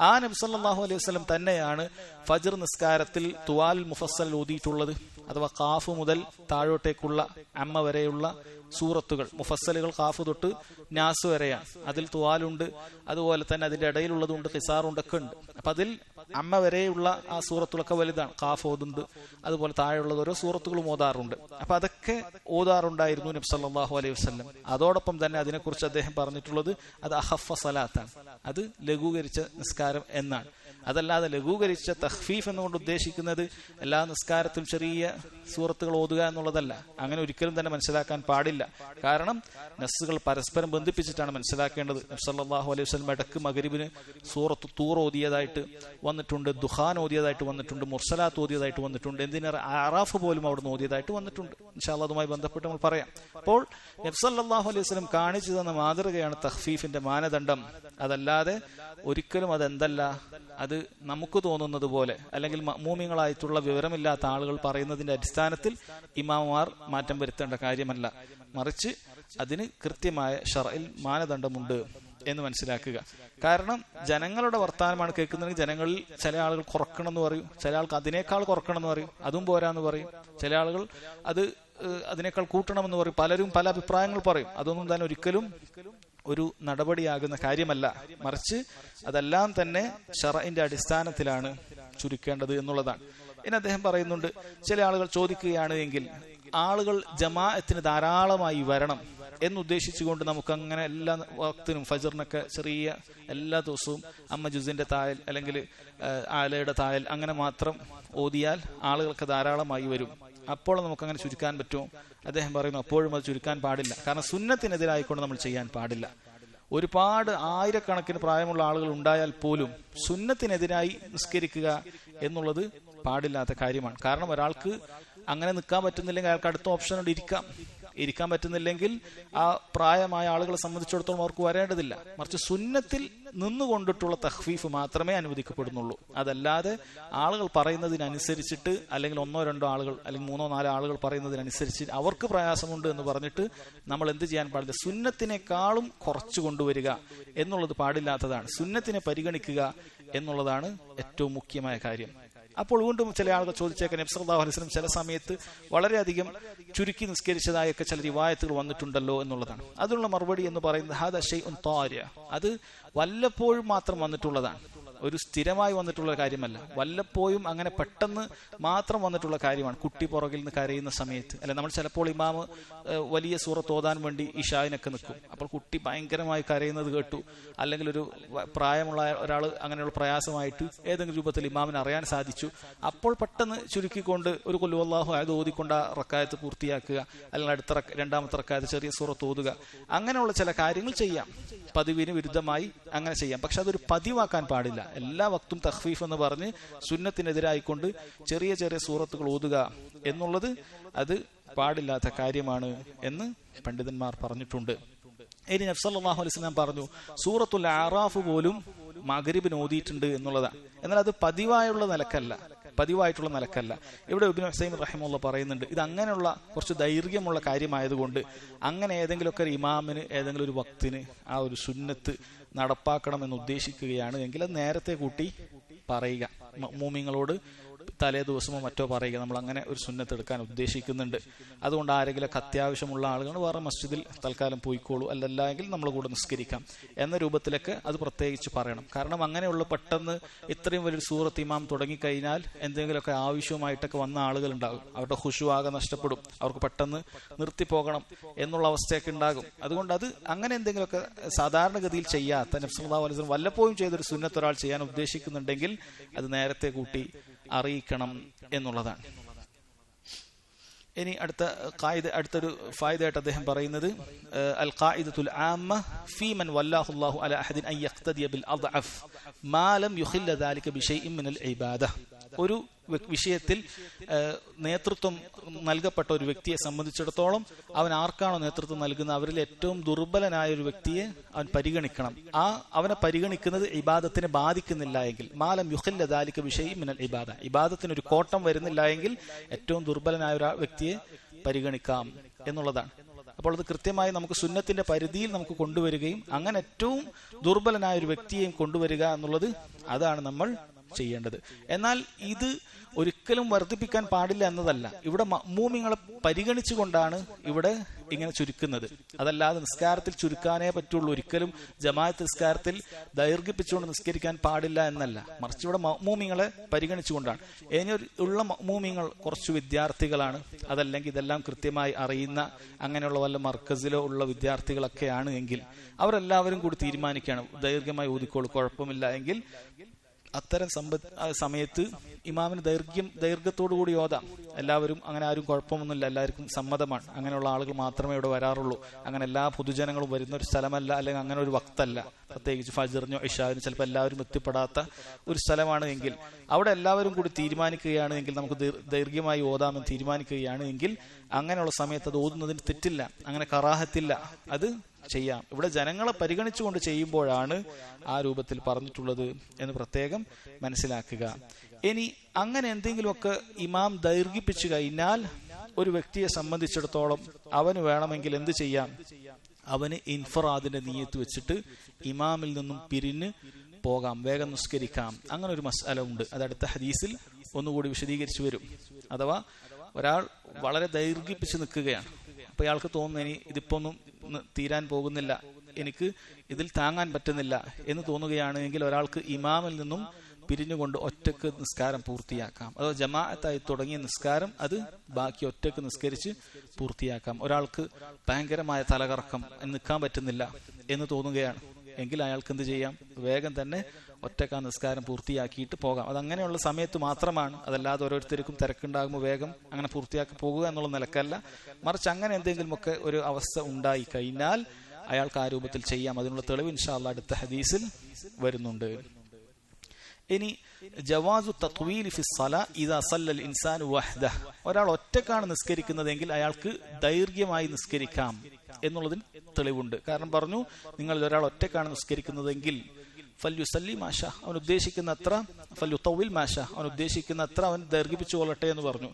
ആ നബി സല്ലല്ലാഹു അലൈഹി വസല്ലം തന്നെയാണ് ഫജ്ർ നിസ്കാരത്തിൽ തുവാൽ മുഫസ്സൽ ഓതിയിട്ടുള്ളത്. അഥവാ ഖാഫ് മുതൽ താഴോട്ടേക്കുള്ള അമ്മ വരെയുള്ള സൂറത്തുകൾ, മുഫസ്സലുകൾ ഖാഫ് തൊട്ട് നാസ് വരെയാണ്. അതിൽ തുവാലുണ്ട്, അതുപോലെ തന്നെ അതിന്റെ ഇടയിലുള്ളതുണ്ട്, ഖിസാറുണ്ട്, ഒക്കെ ഉണ്ട്. അപ്പൊ അതിൽ അമ്മ വരെയുള്ള ആ സൂറത്തുകളൊക്കെ വലുതാണ്. ഖാഫ് ഓതുണ്ട്, അതുപോലെ താഴെയുള്ളത് ഓരോ സൂറത്തുകളും ഓതാറുണ്ട്. അപ്പൊ അതൊക്കെ ഓതാറുണ്ടായിരുന്നു നബി സല്ലല്ലാഹു അലൈഹി വസല്ലം. അതോടൊപ്പം തന്നെ അതിനെക്കുറിച്ച് അദ്ദേഹം പറഞ്ഞിട്ടുള്ളത് അത് അഖഫ സലാത്താണ്, അത് ലഘൂകരിച്ച നിസ്കാരം എന്നാണ്. അതല്ലാതെ ലഘൂകരിച്ച തഖ്ഫീഫ് എന്നുകൊണ്ട് ഉദ്ദേശിക്കുന്നത് എല്ലാ നിസ്കാരത്തിലും ചെറിയ സൂറത്തുകൾ ഓതുക എന്നുള്ളതല്ല. അങ്ങനെ ഒരിക്കലും തന്നെ മനസ്സിലാക്കാൻ പാടില്ല. കാരണം നസ്സുകൾ പരസ്പരം ബന്ധിപ്പിച്ചിട്ടാണ് മനസ്സിലാക്കേണ്ടത്. നബി സല്ലല്ലാഹു അലൈഹി വസല്ലം ഇടക്ക് മഗ്രിബിന് സൂറത്ത് തൂർ ഓതിയതായിട്ട് വന്നിട്ടുണ്ട്, ദുഖാൻ ഓതിയതായിട്ട് വന്നിട്ടുണ്ട്, മുർസലാത്ത് ഓതിയതായിട്ട് വന്നിട്ടുണ്ട്, എന്തിനേറെ അറാഫ് പോലും അവിടുന്ന് ഓതിയതായിട്ട് വന്നിട്ടുണ്ട്. ഇൻഷാ അല്ലാഹ് അതുമായി ബന്ധപ്പെട്ട് നമ്മൾ പറയാം. അപ്പോൾ നബി സല്ലല്ലാഹു അലൈഹി വസല്ലം കാണിച്ചു തന്ന മാതൃകയാണ് തഖ്ഫീഫിന്റെ മാനദണ്ഡം. അതല്ലാതെ ഒരിക്കലും അതെന്തല്ല, അത് നമുക്ക് തോന്നുന്നത് പോലെ അല്ലെങ്കിൽ മഅ്മൂമിങ്ങളായിട്ടുള്ള വിവരമില്ലാത്ത ആളുകൾ പറയുന്നതിന്റെ അടിസ്ഥാനത്തിൽ ഇമാമുമാർ മാറ്റം വരുത്തേണ്ട കാര്യമല്ല. മറിച്ച് അതിന് കൃത്യമായ ശർഇൽ മാനദണ്ഡമുണ്ട് എന്ന് മനസ്സിലാക്കുക. കാരണം ജനങ്ങളുടെ വർത്തമാനമാണ് കേൾക്കുന്നതെങ്കിൽ ജനങ്ങളിൽ ചില ആളുകൾ കുറക്കണം എന്ന് പറയും, ചില ആൾക്ക് അതിനേക്കാൾ കുറക്കണം എന്ന് പറയും, അതും പോരാന്ന് പറയും, ചില ആളുകൾ അത് അതിനേക്കാൾ കൂട്ടണമെന്ന് പറയും, പലരും പല അഭിപ്രായങ്ങൾ പറയും. അതൊന്നും തന്നെ ഒരിക്കലും ഒരു നടപടിയാകുന്ന കാര്യമല്ല. മറിച്ച് അതെല്ലാം തന്നെ ശർഇന്റെ അടിസ്ഥാനത്തിലാണ് ചുരുക്കേണ്ടത് എന്നുള്ളതാണ്. ഇനി അദ്ദേഹം പറയുന്നുണ്ട്, ചില ആളുകൾ ചോദിക്കുകയാണ് എങ്കിൽ ആളുകൾ ജമാഅത്തിന് ധാരാളമായി വരണം എന്നുദ്ദേശിച്ചുകൊണ്ട് നമുക്ക് അങ്ങനെ എല്ലാ വക്തിനും ഫജറിനൊക്കെ ചെറിയ എല്ലാ ദിവസവും അമ്മ ജുസിന്റെ തായൽ അല്ലെങ്കിൽ ആലയുടെ തായൽ അങ്ങനെ മാത്രം ഓതിയാൽ ആളുകൾക്ക് ധാരാളമായി വരും. അപ്പോൾ നമുക്ക് അങ്ങനെ ചുരുക്കാൻ പറ്റുമോ? അദ്ദേഹം പറയുന്നു, അപ്പോഴും അത് ചുരുക്കാൻ പാടില്ല. കാരണം സുന്നത്തിനെതിരായിക്കൊണ്ട് നമ്മൾ ചെയ്യാൻ പാടില്ല. ഒരുപാട് ആയിരക്കണക്കിന് പ്രായമുള്ള ആളുകൾ ഉണ്ടായാൽ പോലും സുന്നത്തിനെതിരായി നിസ്കരിക്കുക എന്നുള്ളത് പാടില്ലാത്ത കാര്യമാണ്. കാരണം ഒരാൾക്ക് അങ്ങനെ നിൽക്കാൻ പറ്റുന്നില്ലെങ്കിൽ അയാൾക്ക് അടുത്ത ഓപ്ഷൻ ഇരിക്കാൻ പറ്റുന്നില്ലെങ്കിൽ ആ പ്രായമായ ആളുകളെ സംബന്ധിച്ചിടത്തോളം അവർക്ക് വരേണ്ടതില്ല. മറിച്ച് സുന്നത്തിൽ നിന്നുകൊണ്ടിട്ടുള്ള തഖ്ഫീഫ് മാത്രമേ അനുവദിക്കപ്പെടുന്നുള്ളൂ. അതല്ലാതെ ആളുകൾ പറയുന്നതിനനുസരിച്ചിട്ട് അല്ലെങ്കിൽ 1-2 ആളുകൾ അല്ലെങ്കിൽ 3-4 ആളുകൾ പറയുന്നതിനനുസരിച്ച് അവർക്ക് പ്രയാസമുണ്ട് എന്ന് പറഞ്ഞിട്ട് നമ്മൾ എന്ത് ചെയ്യാൻ പാടില്ല? സുന്നത്തിനേക്കാളും കുറച്ചു കൊണ്ടുവരിക എന്നുള്ളത് പാടില്ലാത്തതാണ്. സുന്നത്തിനെ പരിഗണിക്കുക എന്നുള്ളതാണ് ഏറ്റവും മുഖ്യമായ കാര്യം. അപ്പോൾ വീണ്ടും ചില ആളുകൾ ചോദിച്ചേക്കാൻ നബി സല്ലല്ലാഹു അലൈഹി വസല്ലം ചില സമയത്ത് വളരെയധികം ചുരുക്കി നിസ്കരിച്ചതായൊക്കെ ചില റിവായത്തുകൾ വന്നിട്ടുണ്ടല്ലോ എന്നുള്ളതാണ്. അതിനുള്ള മറുപടി എന്ന് പറയുന്നത് ഹാദാ ശൈഉൻ താരിഅ, അത് വല്ലപ്പോഴും മാത്രം വന്നിട്ടുള്ളതാണ്, ഒരു സ്ഥിരമായി വന്നിട്ടുള്ള കാര്യമല്ല. വല്ലപ്പോഴും അങ്ങനെ പെട്ടെന്ന് മാത്രം വന്നിട്ടുള്ള കാര്യമാണ്. കുട്ടി പുറകിൽ നിന്ന് കരയുന്ന സമയത്ത് അല്ലെ, നമ്മൾ ചിലപ്പോൾ ഇമാമ് വലിയ സൂറത്ത് ഓതാൻ വേണ്ടി ഇശായിനൊക്കെ നിൽക്കും, അപ്പോൾ കുട്ടി ഭയങ്കരമായി കരയുന്നത് കേട്ടു, അല്ലെങ്കിൽ ഒരു പ്രായമുള്ള ഒരാൾ അങ്ങനെയുള്ള പ്രയാസമായിട്ട് ഏതെങ്കിലും രൂപത്തിൽ ഇമാമിന് അറിയാൻ സാധിച്ചു, അപ്പോൾ പെട്ടെന്ന് ചുരുക്കിക്കൊണ്ട് ഒരു ഖുൽ ഹുവല്ലാഹു അഹദ് ഓതിക്കൊണ്ട് ആ റക്അത്ത് പൂർത്തിയാക്കുക, അല്ലെങ്കിൽ അടുത്ത രണ്ടാമത്തെ റക്അത്ത് ചെറിയ സൂറത്ത് ഓതുക, അങ്ങനെയുള്ള ചില കാര്യങ്ങൾ ചെയ്യാം. പതിവിന് വിരുദ്ധമായി അങ്ങനെ ചെയ്യാം. പക്ഷെ അതൊരു പതിവാക്കാൻ പാടില്ല. എല്ലാ വക്തും തഖ്ഫീഫ് എന്ന് പറഞ്ഞ് സുന്നത്തിനെതിരായിക്കൊണ്ട് ചെറിയ ചെറിയ സൂറത്തുകൾ ഓതുക എന്നുള്ളത് അത് പാടില്ലാത്ത കാര്യമാണ് എന്ന് പണ്ഡിതന്മാർ പറഞ്ഞിട്ടുണ്ട്. ഇനി നബി സല്ലല്ലാഹു അലൈഹി വസല്ലം പറഞ്ഞു സൂറത്തുൽ അറാഫ് പോലും മഗ്രിബിന് ഓതിയിട്ടുണ്ട് എന്നുള്ളതാണ്. എന്നാൽ അത് പതിവായിട്ടുള്ള നിലക്കല്ല. ഇവിടെ ഇബ്നു ഉസൈമിൻ റഹിമഹുല്ലാഹ് പറയുന്നുണ്ട്, ഇത് അങ്ങനെയുള്ള കുറച്ച് ദൈർഘ്യമുള്ള കാര്യമായതുകൊണ്ട് അങ്ങനെ ഏതെങ്കിലുമൊക്കെ ഒരു ഇമാമിന് ഏതെങ്കിലും ഒരു വക്തിന് ആ ഒരു സുന്നത്ത് നടപ്പാക്കണം എന്ന് ഉദ്ദേശിക്കുകയാണ് എങ്കിൽ അത് നേരത്തെ കൂട്ടി പറയുക, മഅ്മൂമിങ്ങളോട് തലേ ദിവസമോ മറ്റോ പറയുക, നമ്മൾ അങ്ങനെ ഒരു സുന്നത്ത് എടുക്കാൻ ഉദ്ദേശിക്കുന്നുണ്ട്, അതുകൊണ്ട് ആരെങ്കിലൊക്കെ അത്യാവശ്യമുള്ള ആളുകൾ വേറെ മസ്ജിദിൽ തൽക്കാലം പോയിക്കോളൂ, അല്ലല്ല എങ്കിൽ നമ്മൾ കൂടെ നിസ്കരിക്കാം എന്ന രൂപത്തിലൊക്കെ അത് പ്രത്യേകിച്ച് പറയണം. കാരണം അങ്ങനെയുള്ള പെട്ടെന്ന് ഇത്രയും വലിയൊരു സൂറത്ത് ഇമാം തുടങ്ങിക്കഴിഞ്ഞാൽ എന്തെങ്കിലുമൊക്കെ ആവശ്യമായിട്ടൊക്കെ വന്ന ആളുകൾ ഉണ്ടാകും, അവരുടെ ഖുശൂ ആകെ നഷ്ടപ്പെടും, അവർക്ക് പെട്ടെന്ന് നിർത്തിപ്പോകണം എന്നുള്ള അവസ്ഥയൊക്കെ ഉണ്ടാകും. അതുകൊണ്ട് അത് അങ്ങനെ എന്തെങ്കിലുമൊക്കെ സാധാരണഗതിയിൽ ചെയ്യാത്ത നബി സല്ലല്ലാഹു അലൈഹി വസല്ലം വല്ലപ്പോഴും ചെയ്തൊരു സുന്നത്ത് ഒരാൾ ചെയ്യാൻ ഉദ്ദേശിക്കുന്നുണ്ടെങ്കിൽ അത് നേരത്തെ കൂട്ടി അറിയിക്കണം എന്നുള്ളതാണ്. ഇനി അടുത്തൊരു ഫായിദയായിട്ട് അദ്ദേഹം പറയുന്നത് അൽ ഖായിദത്തുൽ ആമ്മ ഫീ മൻ വല്ലാഹു അല്ലാഹു അലാ അഹദിൻ അൻ യഖ്തദിയ ബിൽ അദ്അഫ് മാ ലം യുഖില്ല ദാലിക ബിശൈഇൻ മിനൽ ഇബാദ. ഒരു വിഷയത്തിൽ നേതൃത്വം നൽകപ്പെട്ട ഒരു വ്യക്തിയെ സംബന്ധിച്ചിടത്തോളം അവൻ ആർക്കാണോ നേതൃത്വം നൽകുന്നത് അവരിൽ ഏറ്റവും ദുർബലനായ ഒരു വ്യക്തിയെ അവൻ പരിഗണിക്കണം. അവനെ പരിഗണിക്കുന്നത് ഇബാദത്തിനെ ബാധിക്കുന്നില്ല എങ്കിൽ, മാലം യുഖില്ല ദാലിക ബിശൈഇൻ മിനൽ ഇബാദ, ഇബാദത്തിനൊരു കോട്ടം വരുന്നില്ല എങ്കിൽ ഏറ്റവും ദുർബലനായ ഒരു വ്യക്തിയെ പരിഗണിക്കാം എന്നുള്ളതാണ്. അപ്പോൾ അത് കൃത്യമായി നമുക്ക് സുന്നത്തിന്റെ പരിധിയിൽ നമുക്ക് കൊണ്ടുവരികയും അങ്ങനെ ഏറ്റവും ദുർബലനായ ഒരു വ്യക്തിയെയും കൊണ്ടുവരിക എന്നുള്ളത് അതാണ് നമ്മൾ ചെയ്യേണ്ടത്. എന്നാൽ ഇത് ഒരിക്കലും വർദ്ധിപ്പിക്കാൻ പാടില്ല എന്നതല്ല. ഇവിടെ മഅ്മൂമിങ്ങളെ പരിഗണിച്ചുകൊണ്ടാണ് ഇവിടെ ഇങ്ങനെ ചുരുക്കുന്നത്. അതല്ലാതെ നിസ്കാരത്തിൽ ചുരുക്കാനേ പറ്റുള്ളൂ, ഒരിക്കലും ജമാഅത്ത് നിസ്കാരത്തിൽ ദൈർഘിപ്പിച്ചുകൊണ്ട് നിസ്കരിക്കാൻ പാടില്ല എന്നല്ല. മറിച്ച് ഇവിടെ മഅ്മൂമിങ്ങളെ പരിഗണിച്ചുകൊണ്ടാണ്. ഇനി ഉള്ള മഅ്മൂമിങ്ങൾ കുറച്ച് വിദ്യാർത്ഥികളാണ്, അതല്ലെങ്കിൽ ഇതെല്ലാം കൃത്യമായി അറിയുന്ന അങ്ങനെയുള്ള വല്ല മർക്കസിലോ ഉള്ള വിദ്യാർത്ഥികളൊക്കെയാണ് എങ്കിൽ അവരെല്ലാവരും കൂടി തീരുമാനിക്കുകയാണ് ദൈർഘ്യമായി ഊതിക്കോളൂ, കുഴപ്പമില്ല എങ്കിൽ അത്തരം സമയത്ത് ഇമാമിന് ദൈർഘ്യത്തോടു കൂടി ഓതാം. എല്ലാവരും അങ്ങനെ ആരും കുഴപ്പമൊന്നുമില്ല, എല്ലാവർക്കും സമ്മതമാണ്. അങ്ങനെയുള്ള ആളുകൾ മാത്രമേ ഇവിടെ വരാറുള്ളൂ. അങ്ങനെ എല്ലാ പൊതുജനങ്ങളും വരുന്ന ഒരു സ്ഥലമല്ല, അല്ലെങ്കിൽ അങ്ങനെ ഒരു വക്തല്ല. പ്രത്യേകിച്ച് ഫജ്റിനോ ഇശാവിനോ ചിലപ്പോൾ എല്ലാവരും എത്തിപ്പെടാത്ത ഒരു സ്ഥലമാണ് എങ്കിൽ, അവിടെ എല്ലാവരും കൂടി തീരുമാനിക്കുകയാണ് എങ്കിൽ, നമുക്ക് ദൈർഘ്യമായി ഓതാമെന്ന് തീരുമാനിക്കുകയാണ് എങ്കിൽ, അങ്ങനെയുള്ള സമയത്ത് അത് ഓതുന്നതിന് തെറ്റില്ല, അങ്ങനെ കറാഹത്തില്ല, അത് ചെയ്യാം. ഇവിടെ ജനങ്ങളെ പരിഗണിച്ചുകൊണ്ട് ചെയ്യുമ്പോഴാണ് ആ രൂപത്തിൽ പറഞ്ഞിട്ടുള്ളത് എന്ന് പ്രത്യേകം മനസ്സിലാക്കുക. ഇനി അങ്ങനെ എന്തെങ്കിലുമൊക്കെ ഇമാം ദൈർഘിപ്പിച്ചു കഴിഞ്ഞാൽ ഒരു വ്യക്തിയെ സംബന്ധിച്ചിടത്തോളം അവന് വേണമെങ്കിൽ എന്ത് ചെയ്യാം? അവന് ഇൻഫറാദിന്റെ നിയ്യത്ത് വെച്ചിട്ട് ഇമാമിൽ നിന്നും പിരിഞ്ഞ് പോകാം, വേഗം നിസ്കരിക്കാം. അങ്ങനെ ഒരു മസ്അല ഉണ്ട്. അത് അടുത്ത ഹദീസിൽ ഒന്നുകൂടി വിശദീകരിച്ചു വരും. അഥവാ ഒരാൾ വളരെ ദൈർഘിപ്പിച്ച് നിൽക്കുകയാണ്, അപ്പൊ അയാൾക്ക് തോന്നുന്നു ഇനി ഇതിപ്പോ ഒന്നും തീരാൻ പോകുന്നില്ല, എനിക്ക് ഇതിൽ താങ്ങാൻ പറ്റുന്നില്ല എന്ന് തോന്നുകയാണെങ്കിൽ ഒരാൾക്ക് ഇമാമിൽ നിന്നും പിരിഞ്ഞുകൊണ്ട് ഒറ്റക്ക് നിസ്കാരം പൂർത്തിയാക്കാം. അതോ ജമാഅത്തായി തുടങ്ങിയ നിസ്കാരം അത് ബാക്കി ഒറ്റക്ക് നിസ്കരിച്ച് പൂർത്തിയാക്കാം. ഒരാൾക്ക് ഭയങ്കരമായ തലകറക്കം, നിൽക്കാൻ പറ്റുന്നില്ല എന്ന് തോന്നുകയാണ് എങ്കിൽ അയാൾക്ക് എന്ത് ചെയ്യാം? വേഗം തന്നെ ഒറ്റക്കാ നിസ്കാരം പൂർത്തിയാക്കിയിട്ട് പോകാം. അതങ്ങനെയുള്ള സമയത്ത് മാത്രമാണ്. അതല്ലാതെ ഓരോരുത്തർക്കും തിരക്കുണ്ടാകുമ്പോൾ വേഗം അങ്ങനെ പൂർത്തിയാക്കി പോകുക എന്നുള്ള നിലക്കല്ല. മറിച്ച് അങ്ങനെ എന്തെങ്കിലുമൊക്കെ ഒരു അവസ്ഥ ഉണ്ടായി കഴിഞ്ഞാൽ അയാൾക്ക് ആ രൂപത്തിൽ ചെയ്യാം. അതിനുള്ള തെളിവ് ഇൻഷാ അല്ലാഹ് അടുത്ത ഹദീസിൽ വരുന്നുണ്ട്. ഇനി ജവാസു തത്വീൽ ഫി സ്വലാ ഇദാ സല്ലൽ ഇൻസാനു വഹ്ദഹ്. ഒരാൾ ഒറ്റക്കാണ് നിസ്കരിക്കുന്നതെങ്കിൽ അയാൾക്ക് ദൈർഘ്യമായി നിസ്കരിക്കാം എന്നുള്ളതിന് തെളിവുണ്ട്. കാരണം പറഞ്ഞു, നിങ്ങൾ ഒരാൾ ഒറ്റക്കാണ് നിസ്കരിക്കുന്നതെങ്കിൽ ഫല്യുസല്ലി മാഷ, അവൻ ഉദ്ദേശിക്കുന്ന അത്ര, ഫല്യുതവിൽ മാഷ, അവൻ ഉദ്ദേശിക്കുന്ന അത്ര അവൻ ദൈർഘിപ്പിച്ചു കൊള്ളട്ടെ എന്ന് പറഞ്ഞു.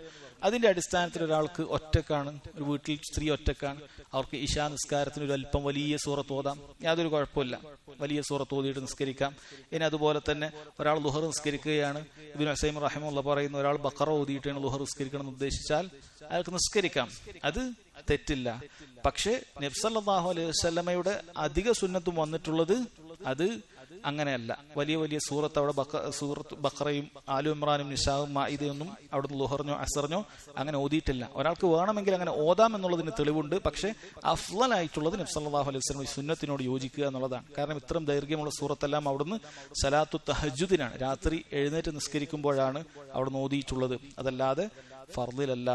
അതിന്റെ അടിസ്ഥാനത്തിൽ ഒരാൾക്ക് ഒറ്റക്കാണ്, ഒരു വീട്ടിൽ സ്ത്രീ ഒറ്റക്കാണ്, അവർക്ക് ഇശാ നിസ്കാരത്തിന് ഒരു അല്പം വലിയ സൂറത്ത് ഓതാം, യാതൊരു കുഴപ്പമില്ല, വലിയ സൂറത്ത് ഓതിയിട്ട് നിസ്കരിക്കാം. ഇനി അതുപോലെ തന്നെ ഒരാൾ ളുഹർ നിസ്കരിക്കുകയാണ്, ഇബ്നു ഉസൈമിൻ റഹിമഹുല്ലാഹ് പറയുന്നു, ഒരാൾ ബഖറ ഓതിയിട്ടാണ് ളുഹർ നിസ്കരിക്കണം എന്ന് ഉദ്ദേശിച്ചാൽ അയാൾക്ക് നിസ്കരിക്കാം, അത് തെറ്റില്ല. പക്ഷേ നബി സല്ലല്ലാഹു അലൈഹി വസല്ലമയുടെ അധിക സുന്നത്തും വന്നിട്ടുള്ളത് അത് അങ്ങനെയല്ല. വലിയ വലിയ സൂറത്ത് അവിടെ സൂറത്ത് ബഖറയും ആലു ഇമ്രാനും നിസാവും മാഇദയൊന്നും അവിടുന്ന് ളുഹറിനോ അസറിനോ അങ്ങനെ ഓതിയിട്ടില്ല. ഒരാൾക്ക് വേണമെങ്കിൽ അങ്ങനെ ഓതാം എന്നുള്ളതിന് തെളിവുണ്ട്. പക്ഷെ അഫ്ളലായിട്ടുള്ളത് നബി സല്ലല്ലാഹു അലൈഹി വസല്ലം സുന്നത്തിനോട് യോജിക്കുക എന്നുള്ളതാണ്. കാരണം ഇത്രയും ദൈർഘ്യമുള്ള സൂറത്തെല്ലാം അവിടുന്ന് സലാത്തു തഹജ്ജുദിനാണ്, രാത്രി എഴുന്നേറ്റ് നിസ്കരിക്കുമ്പോഴാണ് അവിടുന്ന് ഓതിയിട്ടുള്ളത്, അതല്ലാതെ ഫർദിലല്ല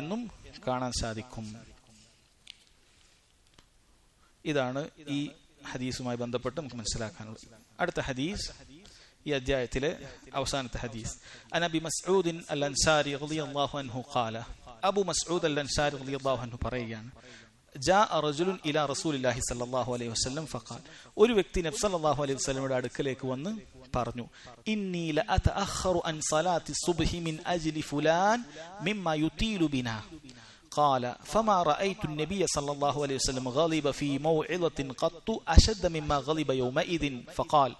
എന്നും കാണാൻ സാധിക്കും. ഇതാണ് ഈ ഹദീസുമായി ബന്ധപ്പെട്ട് നമുക്ക് മനസ്സിലാക്കാനുള്ളത്. അടുത്ത ഹദീസ്, ഈ അധ്യായത്തിലെ അവസാനത്തെ ഹദീസ്. അൻ അബി മസ്ഊദ് അൽ അൻസാരി റളിയല്ലാഹു അൻഹു ഖാല, അബൂ മസ്ഊദ് അൽ അൻസാരി റളിയല്ലാഹു അൻഹു പറയുകയാണ്, ജാഅ റജുലുൻ ഇലാ റസൂലില്ലാഹി സ്വല്ലല്ലാഹു അലൈഹി വസല്ലം ഫഖാൽ, ഒരു വ്യക്തി നബി സല്ലല്ലാഹു അലൈഹി വസല്ലമയുടെ അടുക്കലേക്ക് വന്ന് പറഞ്ഞു, ഇന്നി ലഅതഅഖറു അൻ സ്വലാത്തി സുബ്ഹി മിൻ അജ്ലി ഫുലാൻ മിമ്മ യുതീലു ബിനാ. قال فما رأيت النبي صلى الله عليه وسلم غضب في موعظة قط أشد مما غضب يومئذ فقال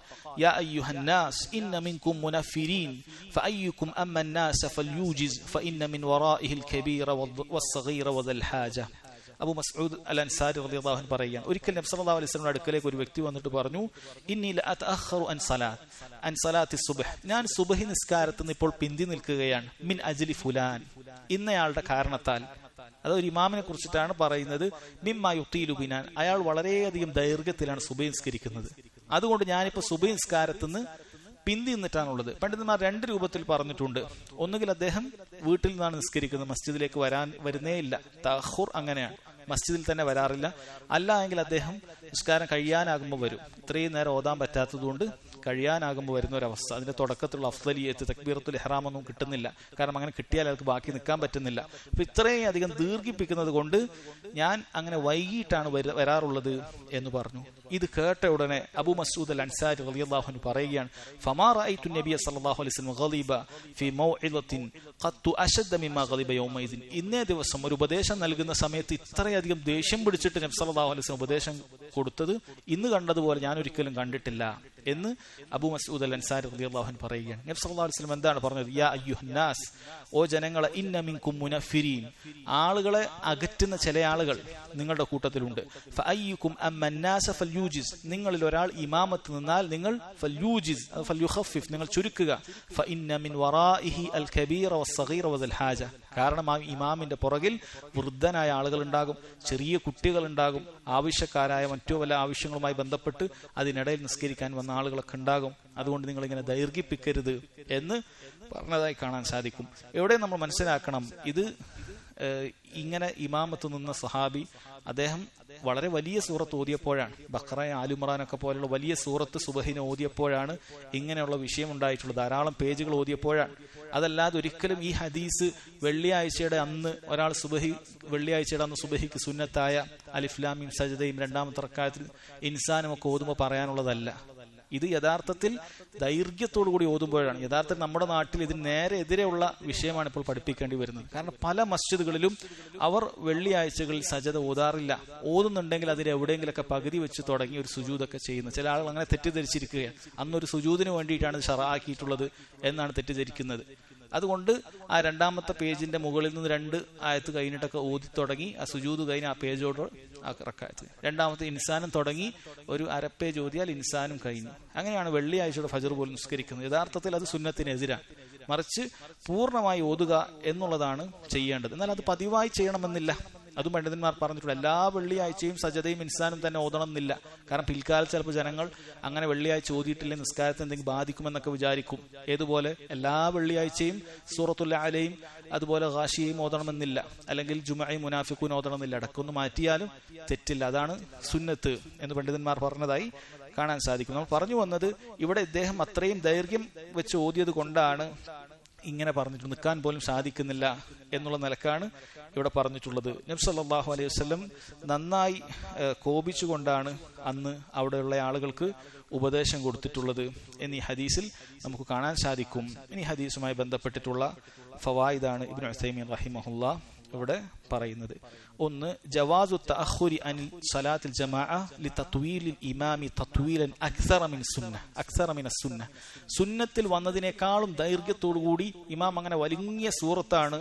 يا أيها الناس إن منكم منفرين فأيكم أما الناس فليوجز فإن من ورائه الكبير والصغير وذا الحاجة. അബൂ മസ്ഊദ് അൽ അൻസാരി റളിയല്ലാഹു അൻഹു പറയുകയാണ്, ഒരിക്കൽ നബി സല്ലല്ലാഹു അലൈഹി വസല്ലമയുടെ അടുക്കലേക്ക് ഒരു വ്യക്തി വന്നിട്ട് പറഞ്ഞു, ഇന്നി ലഅതഅഖറു അൻ സലാത്തി സുബ്ഹ്, ഞാൻ സുബ്ഹി നിസ്കാരത്തിൽ നിന്ന് ഇപ്പോൾ പിന്തി നിൽക്കുകയാണ്, മിൻ അജ്ലി ഫുലാൻ, ഇന്നയാളുടെ കാരണത്താൽ. അതൊരു ഇമാമിനെ കുറിച്ചിട്ടാണ് പറയുന്നത്. മിമ്മ യുതീലു ബിനാ, അയാൾ വളരെയധികം ദൈർഘ്യത്തിലാണ് സുബ്ഹി നിസ്കരിക്കുന്നത്, അതുകൊണ്ട് ഞാനിപ്പോ സുബ്ഹി നിസ്കാരത്തിൽ നിന്ന് പിന്തി നിന്നിട്ടാണുള്ളത്. പണ്ഡിതന്മാർ രണ്ട് രൂപത്തിൽ പറഞ്ഞിട്ടുണ്ട്. ഒന്നുകിൽ അദ്ദേഹം വീട്ടിൽ നിന്നാണ് നിസ്കരിക്കുന്നത്, മസ്ജിദിലേക്ക് വരുന്നേ ഇല്ല, തഅഖുർ അങ്ങനെയാണ്, മസ്ജിദിൽ തന്നെ വരാറില്ല. അല്ല എങ്കിൽ അദ്ദേഹം നിസ്കാരം കഴിയാനാകുമ്പോൾ വരും, ഇത്രയും നേരം ഓതാൻ പറ്റാത്തതുകൊണ്ട് കഴിയാനാകുമ്പോൾ വരുന്ന ഒരവസ്ഥ. അതിന്റെ തുടക്കത്തിലുള്ള അഫ്ളലിയത്ത് തക്ബീറത്തുൽ ഇഹ്റാം ഒന്നും കിട്ടുന്നില്ല, കാരണം അങ്ങനെ കിട്ടിയാൽ അയാൾക്ക് ബാക്കി നിൽക്കാൻ പറ്റുന്നില്ല. അപ്പൊ ഇത്രയും അധികം ദീർഘിപ്പിക്കുന്നത് കൊണ്ട് ഞാൻ അങ്ങനെ വൈകിട്ടാണ് വരാറുള്ളത് എന്ന് പറഞ്ഞു. ഇത് കേട്ട ഉടനെ അബൂ മസ്ഊദ് അൽ അൻസാരി റളിയല്ലാഹു അൻഹു പറയുകയാണ്, ഫമാ റഅയ്തു നബിയ സല്ലല്ലാഹു അലൈഹി വസല്ലം ഗളിബ ഫീ മൗഇദത്തിൻ ഖത്തു അശദ്ദ മിമ്മാ ഗളിബ യൗമഇദിൻ. ഇന്നേ ദിവസം ഒരു ഉപദേശം നൽകുന്ന സമയത്ത് ഇത്രയധികം ദേഷ്യം പിടിച്ചിട്ട് നബി സല്ലല്ലാഹു അലൈഹി വസല്ലം ഉപദേശം കൊടുത്തത് ഇന്ന് കണ്ടതുപോലെ ഞാൻ ഒരിക്കലും കണ്ടിട്ടില്ല എന്ന് അബൂ മസ്ഊദ് അൽ അൻസാരി റളിയല്ലാഹു അൻഹു പറയുകയാണ്. നബി സല്ലല്ലാഹു അലൈഹി വസല്ലം എന്താണ് പറഞ്ഞത്? യാ അയ്യുഹന്നാസ്, ഓ ജനങ്ങളെ, ഇന്ന മിൻകും മുനഫിരീൻ, ആളുകളെ അകറ്റുന്ന ചില ആളുകൾ നിങ്ങളുടെ കൂട്ടത്തിലുണ്ട്. ഫഅയ്യുകും അമ്മന്നാസ ഫൽയൂജിസ്, നിങ്ങളിൽ ഒരാൾ ഇമാമത്ത് നിന്നാൽ നിങ്ങൾ ഫൽയൂജിസ്, ഫൽയുഖഫിഫ്, നിങ്ങൾ ചുരുക്കുക. ഫഇന്ന മിൻ വറാഇഹി അൽ കബീറ വസ്സഗീറ വദൽ ഹാജ, കാരണം ആ ഇമാമിന്റെ പുറകിൽ വൃദ്ധനായ ആളുകൾ ഉണ്ടാകും, ചെറിയ കുട്ടികൾ ഉണ്ടാകും, ആവശ്യക്കാരായ മറ്റു വല്ല ആവശ്യങ്ങളുമായി ബന്ധപ്പെട്ട് അതിനിടയിൽ നിസ്കരിക്കാൻ വന്ന ആളുകളൊക്കെ ഉണ്ടാകും. അതുകൊണ്ട് നിങ്ങൾ ഇങ്ങനെ ദൈർഘിപ്പിക്കരുത് എന്ന് പറഞ്ഞതായി കാണാൻ സാധിക്കും. എവിടെ നമ്മൾ മനസ്സിലാക്കണം, ഇത് ഇങ്ങനെ ഇമാമത്ത് നിന്ന സഹാബി അദ്ദേഹം വളരെ വലിയ സൂറത്ത് ഓതിയപ്പോഴാണ്, ബഖറ, ആലുമറാനൊക്കെ പോലെയുള്ള വലിയ സൂറത്ത് സുബഹിനെ ഓതിയപ്പോഴാണ് ഇങ്ങനെയുള്ള വിഷയം ഉണ്ടായിട്ടുള്ളത്. ധാരാളം പേജുകൾ ഓതിയപ്പോഴാണ്. അതല്ലാതെ ഒരിക്കലും ഈ ഹദീസ് വെള്ളിയാഴ്ചയുടെ അന്ന് ഒരാൾ വെള്ളിയാഴ്ചയുടെ അന്ന് സുബഹിക്ക് സുന്നത്തായ അലിഫ്ലാമിയും സജദയും രണ്ടാമത്തെ റക്അത്തിൽ ഇൻസാനും ഒക്കെ ഓതുമ്പോൾ പറയാനുള്ളതല്ല. ഇത് യഥാർത്ഥത്തിൽ ദൈർഘ്യത്തോടു കൂടി ഓതുമ്പോഴാണ്. യഥാർത്ഥത്തിൽ നമ്മുടെ നാട്ടിൽ ഇതിന് നേരെ എതിരെയുള്ള വിഷയമാണ് ഇപ്പോൾ പഠിപ്പിക്കേണ്ടി വരുന്നത്. കാരണം പല മസ്ജിദുകളിലും അവർ വെള്ളിയാഴ്ചകളിൽ സജദ ഓതാറില്ല. ഓതുന്നുണ്ടെങ്കിൽ അതിൽ എവിടെയെങ്കിലൊക്കെ പകുതി വെച്ച് തുടങ്ങി ഒരു സുജൂദൊക്കെ ചെയ്യുന്നത്. ചില ആളുകൾ അങ്ങനെ തെറ്റിദ്ധരിച്ചിരിക്കുകയാണ്. അന്നൊരു സുജൂദിന് വേണ്ടിയിട്ടാണ് ഇത് ഷറആക്കിയിട്ടുള്ളത് എന്നാണ് തെറ്റിദ്ധരിക്കുന്നത്. അതുകൊണ്ട് ആ രണ്ടാമത്തെ പേജിന്റെ മുകളിൽ നിന്ന് 2 ആയത്ത് കഴിഞ്ഞിട്ടൊക്കെ ഓതി തുടങ്ങി ആ സുജൂദ് കഴിഞ്ഞ് ആ പേജോട് ആ റക്അത്ത്, രണ്ടാമത്തെ ഇൻസാനും തുടങ്ങി ഒരു അരപ്പേജ് ഓതിയാൽ ഇൻസാനും കഴിഞ്ഞു. അങ്ങനെയാണ് വെള്ളിയാഴ്ചയുടെ ഫജ്ർ പോലും നിസ്കരിക്കുന്നത്. യഥാർത്ഥത്തിൽ അത് സുന്നത്തിനെതിരാണ്. മറിച്ച് പൂർണ്ണമായി ഓതുക എന്നുള്ളതാണ് ചെയ്യേണ്ടത്. എന്നാൽ അത് പതിവായി ചെയ്യണമെന്നില്ല. അതും പണ്ഡിതന്മാർ പറഞ്ഞിട്ടുണ്ട്. എല്ലാ വെള്ളിയാഴ്ചയും സജദയും ഇൻസാനും തന്നെ ഓതണം എന്നില്ല. കാരണം പിൽക്കാലത്ത് ചിലപ്പോൾ ജനങ്ങൾ അങ്ങനെ വെള്ളിയാഴ്ച ഓതിയിട്ടില്ലെങ്കിൽ നിസ്കാരത്തെ എന്തെങ്കിലും ബാധിക്കുമെന്നൊക്കെ വിചാരിക്കും. ഏതുപോലെ എല്ലാ വെള്ളിയാഴ്ചയും സൂറത്തുൽ അലയും അതുപോലെ ഗാശിയയും ഓതണമെന്നില്ല, അല്ലെങ്കിൽ ജുമഅയും മുനാഫിഖൂൻ ഓതണമെന്നില്ല. ഇടക്കൊന്ന് മാറ്റിയാലും തെറ്റില്ല. അതാണ് സുന്നത്ത് എന്ന് പണ്ഡിതന്മാർ പറഞ്ഞതായി കാണാൻ സാധിക്കും. നമ്മൾ പറഞ്ഞു വന്നത്, ഇവിടെ ഇദ്ദേഹം അത്രയും ദൈർഘ്യം വെച്ച് ഓതിയത് കൊണ്ടാണ് ഇങ്ങനെ പറഞ്ഞിട്ട് നിൽക്കാൻ പോലും സാധിക്കുന്നില്ല എന്നുള്ള നിലക്കാണ് ഇവിടെ പറഞ്ഞിട്ടുള്ളത്. നബി സല്ലല്ലാഹു അലൈഹി വസല്ലം നന്നായി കോപിച്ചുകൊണ്ടാണ് അന്ന് അവിടെയുള്ള ആളുകൾക്ക് ഉപദേശം കൊടുത്തിട്ടുള്ളത് എന്നീ ഹദീസിൽ നമുക്ക് കാണാൻ സാധിക്കും. ഇനി ഹദീസുമായി ബന്ധപ്പെട്ടിട്ടുള്ള ഫവായിദാണ് ഇബ്നു ഉസൈമീൻ റഹിമഹുല്ലാഹ് ഇവിടെ പറയുന്നത്. ഒന്ന്, ജവാസു തഅഖുരി അനിൽ സലാത്തിൽ ജമാഅ ലിതത്വീലിൽ ഇമാമി തത്വീലൻ അക്സറ മിന സുന്ന. സുന്നത്തിൽ വന്നതിനേക്കാളും ദൈർഘ്യത്തോടു കൂടി ഇമാം അങ്ങനെ വലിയ സൂറത്താണ്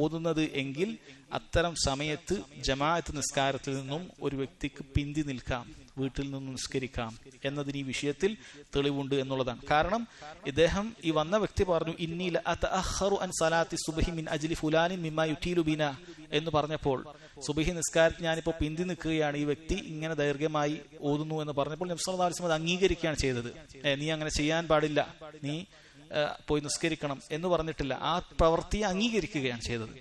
ഓതുന്നത് എങ്കിൽ അത്തരം സമയത്ത് ജമാഅത്ത് നിസ്കാരത്തിൽ നിന്നും ഒരു വ്യക്തിക്ക് പിന്തി നിൽക്കാം, വീട്ടിൽ നിന്നും നിസ്കരിക്കാം എന്നതിന് ഈ വിഷയത്തിൽ തെളിവുണ്ട് എന്നുള്ളതാണ്. കാരണം ഇദ്ദേഹം ഈ വന്ന വ്യക്തി പറഞ്ഞു, ഇന്നി ലഅതഅഖറു അൻ സലാത്തി സുബ്ഹി മിൻ അജ്ലി ഫുലാനിൻ മിമ്മാ യുതീലു ബിനാ എന്ന് പറഞ്ഞപ്പോൾ, സുബ്ഹി നിസ്കാരത്തിൽ ഞാനിപ്പോൾ പിന്തി നിൽക്കുകയാണ്, ഈ വ്യക്തി ഇങ്ങനെ ദൈർഘ്യമായി ഓതുന്നു എന്ന് പറഞ്ഞപ്പോൾ നബി സല്ലല്ലാഹു അലൈഹി വസല്ലം അത് അംഗീകരിക്കുകയാണ് ചെയ്തത്. നീ അങ്ങനെ ചെയ്യാൻ പാടില്ല, നീ പോയി നിസ്കരിക്കണം എന്ന് പറഞ്ഞിട്ടില്ല. ആ പ്രവൃത്തിയെ അംഗീകരിക്കുകയാണ് ചെയ്തത്.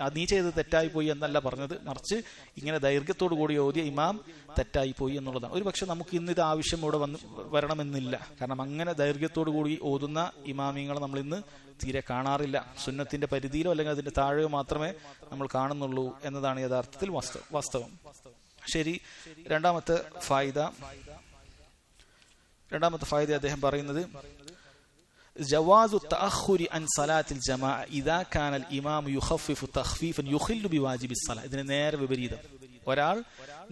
അത് നീ ചെയ്തത് തെറ്റായി പോയി എന്നല്ല പറഞ്ഞത്, മറിച്ച് ഇങ്ങനെ ദൈർഘ്യത്തോടു കൂടി ഓതിയ ഇമാം തെറ്റായി പോയി എന്നുള്ളതാണ്. ഒരു പക്ഷെ നമുക്ക് ഇന്ന് ഇത് ആവശ്യം ഇവിടെ വരണമെന്നില്ല. കാരണം അങ്ങനെ ദൈർഘ്യത്തോടു കൂടി ഓതുന്ന ഇമാമിങ്ങളെ നമ്മൾ ഇന്ന് തീരെ കാണാറില്ല. സുന്നത്തിന്റെ പരിധിയിലോ അല്ലെങ്കിൽ അതിന്റെ താഴെയോ മാത്രമേ നമ്മൾ കാണുന്നുള്ളൂ എന്നതാണ് യഥാർത്ഥത്തിൽ വാസ്തവം. ശരി, രണ്ടാമത്തെ ഫായിദ അദ്ദേഹം പറയുന്നത്, ജവാസു തഅഖുരി അൻ സലാത്തിൽ ജമാഅ ഇദാ കാന അൽ ഇമാം യുഖഫിഫു തഖ്ഫീഫൻ യുഖില്ലു ബിവാജിബി സലാ. ഇതിന് നേരെ വിപരീതം. ഒരാൾ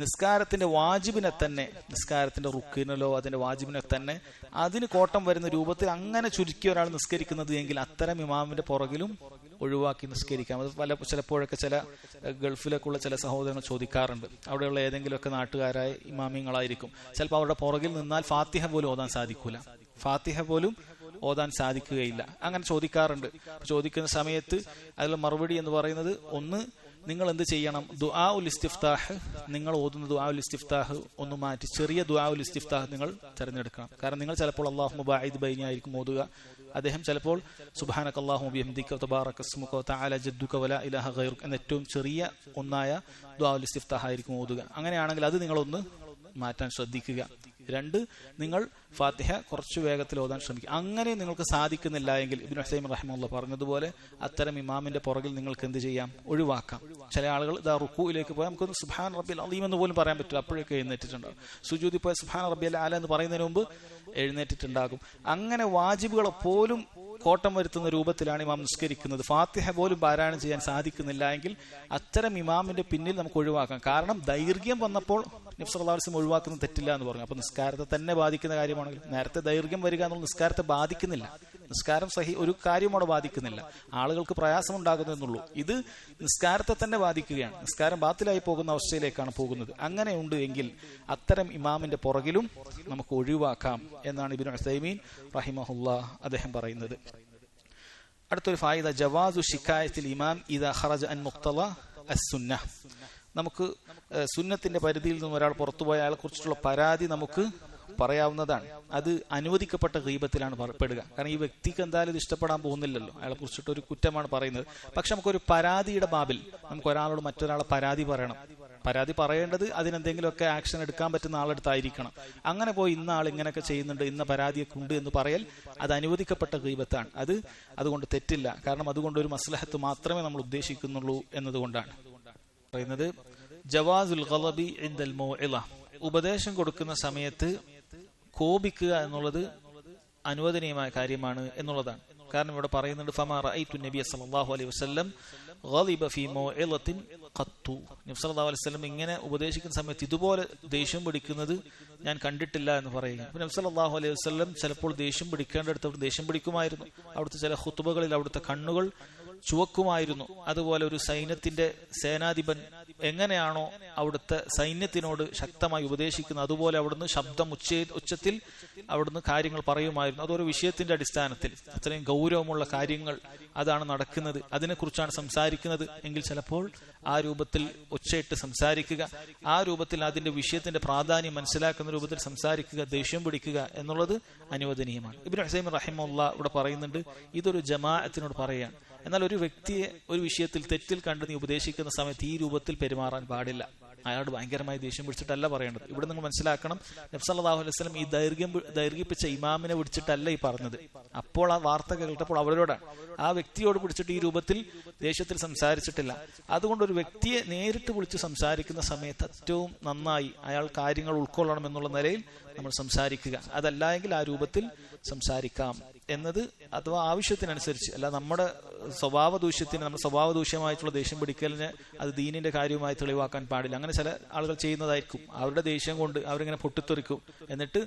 നിസ്കാരത്തിന്റെ വാജിബിനെ തന്നെ, നിസ്കാരത്തിന്റെ റുക്കിനോ അതിന്റെ വാജിബിനെ തന്നെ അതിന് കോട്ടം വരുന്ന രൂപത്തിൽ അങ്ങനെ ചുരുക്കി ഒരാൾ നിസ്കരിക്കുന്നത് എങ്കിൽ അത്തരം ഇമാമിന്റെ പുറകിലും ഒഴിവാക്കി നിസ്കരിക്കാം. അത് ചിലപ്പോഴൊക്കെ ചില ഗൾഫിലേക്കുള്ള ചില സഹോദരങ്ങൾ ചോദിക്കാറുണ്ട്. അവിടെയുള്ള ഏതെങ്കിലുമൊക്കെ നാട്ടുകാരായ ഇമാമിങ്ങളായിരിക്കും. ചിലപ്പോൾ അവരുടെ പുറകിൽ നിന്നാൽ ഫാത്തിഹ പോലും ഓതാൻ സാധിക്കുകയില്ല. അങ്ങനെ ചോദിക്കാറുണ്ട്. ചോദിക്കുന്ന സമയത്ത് അതിലുള്ള മറുപടി എന്ന് പറയുന്നത്, ഒന്ന്, നിങ്ങൾ എന്ത് ചെയ്യണം, ദുആ ഉൽ ഇസ്തിഫ്താഹ്, നിങ്ങൾ ഓതുന്ന ദുആ ഉൽ ഇസ്തിഫ്താഹ് ഒന്ന് മാറ്റി ചെറിയ ദുആ ഉൽ ഇസ്തിഫ്താഹ് നിങ്ങൾ തിരഞ്ഞെടുക്കണം. കാരണം നിങ്ങൾ ചിലപ്പോൾ അല്ലാഹുമ്മ ബഅഇദ് ബൈനി ആയിരിക്കും ഓതുക, അദ്ദേഹം ചിലപ്പോൾ സുബ്ഹാനകല്ലാഹുമ്മ ബിഹംദിക വതബാറക ഇസ്മുക വതആല ജദ്ദുക വലാ ഇലാഹ ഗൈറുക എന്ന ഏറ്റവും ചെറിയ ഒന്നായ ദുആ ഉൽ ഇസ്തിഫ്താഹ് ആയിരിക്കും ഓതുക. അങ്ങനെയാണെങ്കിൽ അത് നിങ്ങളൊന്ന് മാറ്റാൻ ശ്രദ്ധിക്കുക. 2, നിങ്ങൾ ഫാത്തിഹ കുറച്ച് വേഗത്തിൽ ഓതാൻ ശ്രമിക്കുക. അങ്ങനെ നിങ്ങൾക്ക് സാധിക്കുന്നില്ല എങ്കിൽ ഇബ്നു ഉസൈമീൻ റഹിമഹുല്ലാഹ് പറഞ്ഞതുപോലെ അത്തരം ഇമാമിന്റെ പുറകിൽ നിങ്ങൾക്ക് എന്ത് ചെയ്യാം, ഒഴിവാക്കാം. ചില ആളുകൾ റുക്കൂയിലേക്ക് പോയാൽ നമുക്കൊന്ന് സുബ്ഹാന റബ്ബിൽ അലീം എന്ന് പോലും പറയാൻ പറ്റില്ല, അപ്പോഴൊക്കെ എഴുന്നേറ്റിട്ടുണ്ടാകും. സുജൂദിൽ പോയ സുബ്ഹാന റബ്ബിൽ അഅല എന്ന് പറയുന്നതിന് മുമ്പ് എഴുന്നേറ്റിട്ടുണ്ടാകും. അങ്ങനെ വാജിബുകളെ പോലും കോട്ടം വരുത്തുന്ന രൂപത്തിലാണ് ഇമാം നിസ്കരിക്കുന്നത്. ഫാത്തിഹ പോലും പാരായണം ചെയ്യാൻ സാധിക്കുന്നില്ല എങ്കിൽ അത്തരം ഇമാമിന്റെ പിന്നിൽ നമുക്ക് ഒഴിവാക്കാം. കാരണം ദൈർഘ്യം വന്നപ്പോൾ നബി സല്ലല്ലാഹു അലൈഹി വസല്ലം ഒഴിവാക്കുന്നത് തെറ്റില്ല എന്ന് പറഞ്ഞു. അപ്പൊ നിസ്കാരത്തെ തന്നെ ബാധിക്കുന്ന കാര്യമാണെങ്കിൽ, നേരത്തെ ദൈർഘ്യം വരിക എന്നുള്ള നിസ്കാരത്തെ ബാധിക്കുന്നില്ല, നിസ്കാരം ഒരു കാര്യം അവിടെ ബാധിക്കുന്നില്ല, ആളുകൾക്ക് പ്രയാസം ഉണ്ടാകുന്നതെന്നുള്ളൂ. ഇത് നിസ്കാരത്തെ തന്നെ ബാധിക്കുകയാണ്, നിസ്കാരം ബാത്തിലായി പോകുന്ന അവസ്ഥയിലേക്കാണ് പോകുന്നത്. അങ്ങനെയുണ്ട് എങ്കിൽ അത്തരം ഇമാമിന്റെ പുറകിലും നമുക്ക് ഒഴിവാക്കാം എന്നാണ് ഇബ്നു ഉസൈമീൻ റഹിമഹുല്ലാഹ് അദ്ദേഹം പറയുന്നത്. അടുത്തൊരു ഫായിദ ജവാസു ശിക്കായത്തിൽ ഇമാം ഇദാ ഖറജ അൻ മുഖ്തള അസ്സുന്ന. നമുക്ക് സുന്നത്തിന്റെ പരിധിയിൽ നിന്ന് ഒരാൾ പുറത്തുപോയ അയാളെ കുറിച്ചിട്ടുള്ള പരാതി നമുക്ക് പറയാവുന്നതാണ്. അത് അനുവദിക്കപ്പെട്ട ഗീബത്തിലാണ് പെടുക. കാരണം ഈ വ്യക്തിക്ക് എന്തായാലും ഇത് ഇഷ്ടപ്പെടാൻ പോകുന്നില്ലല്ലോ, അയാളെ കുറിച്ചിട്ട് ഒരു കുറ്റമാണ് പറയുന്നത്. പക്ഷെ നമുക്കൊരു പരാതിയുടെ ബാബിൽ നമുക്ക് ഒരാളോട് മറ്റൊരാളെ പരാതി പറയണം. പരാതി പറയേണ്ടത് അതിനെന്തെങ്കിലുമൊക്കെ ആക്ഷൻ എടുക്കാൻ പറ്റുന്ന ആളെടുത്തായിരിക്കണം. അങ്ങനെ പോയി ഇന്ന ആൾ ഇങ്ങനെയൊക്കെ ചെയ്യുന്നുണ്ട്, ഇന്ന പരാതിയൊക്കെ ഉണ്ട് എന്ന് പറയൽ അത് അനുവദിക്കപ്പെട്ട ഗീബത്താണ്. അതുകൊണ്ട് തെറ്റില്ല. കാരണം അതുകൊണ്ട് ഒരു മസ്ലഹത്ത് മാത്രമേ നമ്മൾ ഉദ്ദേശിക്കുന്നുള്ളൂ എന്നതുകൊണ്ടാണ് പറയുന്നത്. ജവാസുൽ ഖളബി ഇൻദൽ മൗഇള, ഉപദേശം കൊടുക്കുന്ന സമയത്ത് കോപിക്കുക എന്നുള്ളത് അനുവദനീയമായ കാര്യമാണ് എന്നുള്ളതാണ്. കാരണം ഇവിടെ പറയുന്നുണ്ട് ഫമാ റഅയ്തു നബിയ സല്ലല്ലാഹു അലൈഹി വസല്ലം ഗളിബ ഫീ മൗഇളത്തിൻ ഖത്തു. നബി സല്ലല്ലാഹു അലൈഹി വസല്ലം ഇങ്ങനെ ഉപദേശിക്കുന്ന സമയത്ത് ഇതുപോലെ ദേഷ്യം പിടിക്കുന്നത് ഞാൻ കണ്ടിട്ടില്ല എന്ന് പറയുക. നബി സല്ലല്ലാഹു അലൈഹി വസല്ലം ചിലപ്പോൾ ദേഷ്യം പിടിക്കേണ്ടടുത്ത് ദേഷ്യം പിടിക്കുമായിരുന്നു. അവിടുത്തെ ചില ഖുതുബകളിൽ അവിടുത്തെ കണ്ണുകൾ ചുവക്കുമായിരുന്നു. അതുപോലെ ഒരു സൈന്യത്തിന്റെ സേനാധിപൻ എങ്ങനെയാണോ അവിടുത്തെ സൈന്യത്തിനോട് ശക്തമായി ഉപദേശിക്കുന്നത് അതുപോലെ അവിടുന്ന് ശബ്ദം ഉച്ചത്തിൽ അവിടുന്ന് കാര്യങ്ങൾ പറയുമായിരുന്നു. അതൊരു വിഷയത്തിന്റെ അടിസ്ഥാനത്തിൽ അത്രയും ഗൗരവമുള്ള കാര്യങ്ങൾ അതാണ് നടക്കുന്നത്, അതിനെക്കുറിച്ചാണ് സംസാരിക്കുന്നത് എങ്കിൽ ചിലപ്പോൾ ആ രൂപത്തിൽ ഒച്ചയിട്ട് സംസാരിക്കുക, ആ രൂപത്തിൽ അതിന്റെ വിഷയത്തിന്റെ പ്രാധാന്യം മനസ്സിലാക്കുന്ന രൂപത്തിൽ സംസാരിക്കുക, ദേഷ്യം പിടിക്കുക എന്നുള്ളത് അനുവദനീയമാണ്. ഇബ്നു ഹുസൈമി റഹിമഹുല്ലാഹ് ഇവിടെ പറയുന്നുണ്ട് ഇതൊരു ജമാഅത്തിനോട് പറയാൻ. എന്നാൽ ഒരു വ്യക്തിയെ ഒരു വിഷയത്തിൽ തെറ്റിൽ കണ്ട് നീ ഉപദേശിക്കുന്ന സമയത്ത് ഈ രൂപത്തിൽ പെരുമാറാൻ പാടില്ല. അയാളോട് ഭയങ്കരമായി ദേഷ്യം പിടിച്ചിട്ടല്ല പറയേണ്ടത്. ഇവിടെ നിങ്ങൾ മനസ്സിലാക്കണം, നബി സല്ലല്ലാഹു അലൈഹി വസല്ലം ഈ ദൈർഘിപ്പിച്ച ഇമാമിനെ പിടിച്ചിട്ടല്ല ഈ പറഞ്ഞത്. അപ്പോൾ ആ വാർത്ത കേട്ടപ്പോൾ അവരോടാണ്, ആ വ്യക്തിയോട് പിടിച്ചിട്ട് ഈ രൂപത്തിൽ ദേഷ്യത്തിൽ സംസാരിച്ചിട്ടില്ല. അതുകൊണ്ട് ഒരു വ്യക്തിയെ നേരിട്ട് വിളിച്ച് സംസാരിക്കുന്ന സമയത്ത് ഏറ്റവും നന്നായി അയാൾ കാര്യങ്ങൾ ഉൾക്കൊള്ളണം എന്നുള്ള നിലയിൽ നമ്മൾ സംസാരിക്കുക. അതല്ല എങ്കിൽ ആ രൂപത്തിൽ സംസാരിക്കാം എന്നത് അഥവാ ആവശ്യത്തിനനുസരിച്ച്, അല്ല നമ്മുടെ സ്വഭാവ ദൂഷ്യത്തിന്, നമ്മുടെ സ്വഭാവ ദൂഷ്യമായിട്ടുള്ള ദേഷ്യം പിടിക്കലിന് അത് ദീനിന്റെ കാര്യമായി തെളിവാക്കാൻ പാടില്ല. അങ്ങനെ ചില ആളുകൾ ചെയ്യുന്നതായിരിക്കും. അവരുടെ ദേഷ്യം കൊണ്ട് അവരിങ്ങനെ പൊട്ടിത്തെറിക്കും. എന്നിട്ട്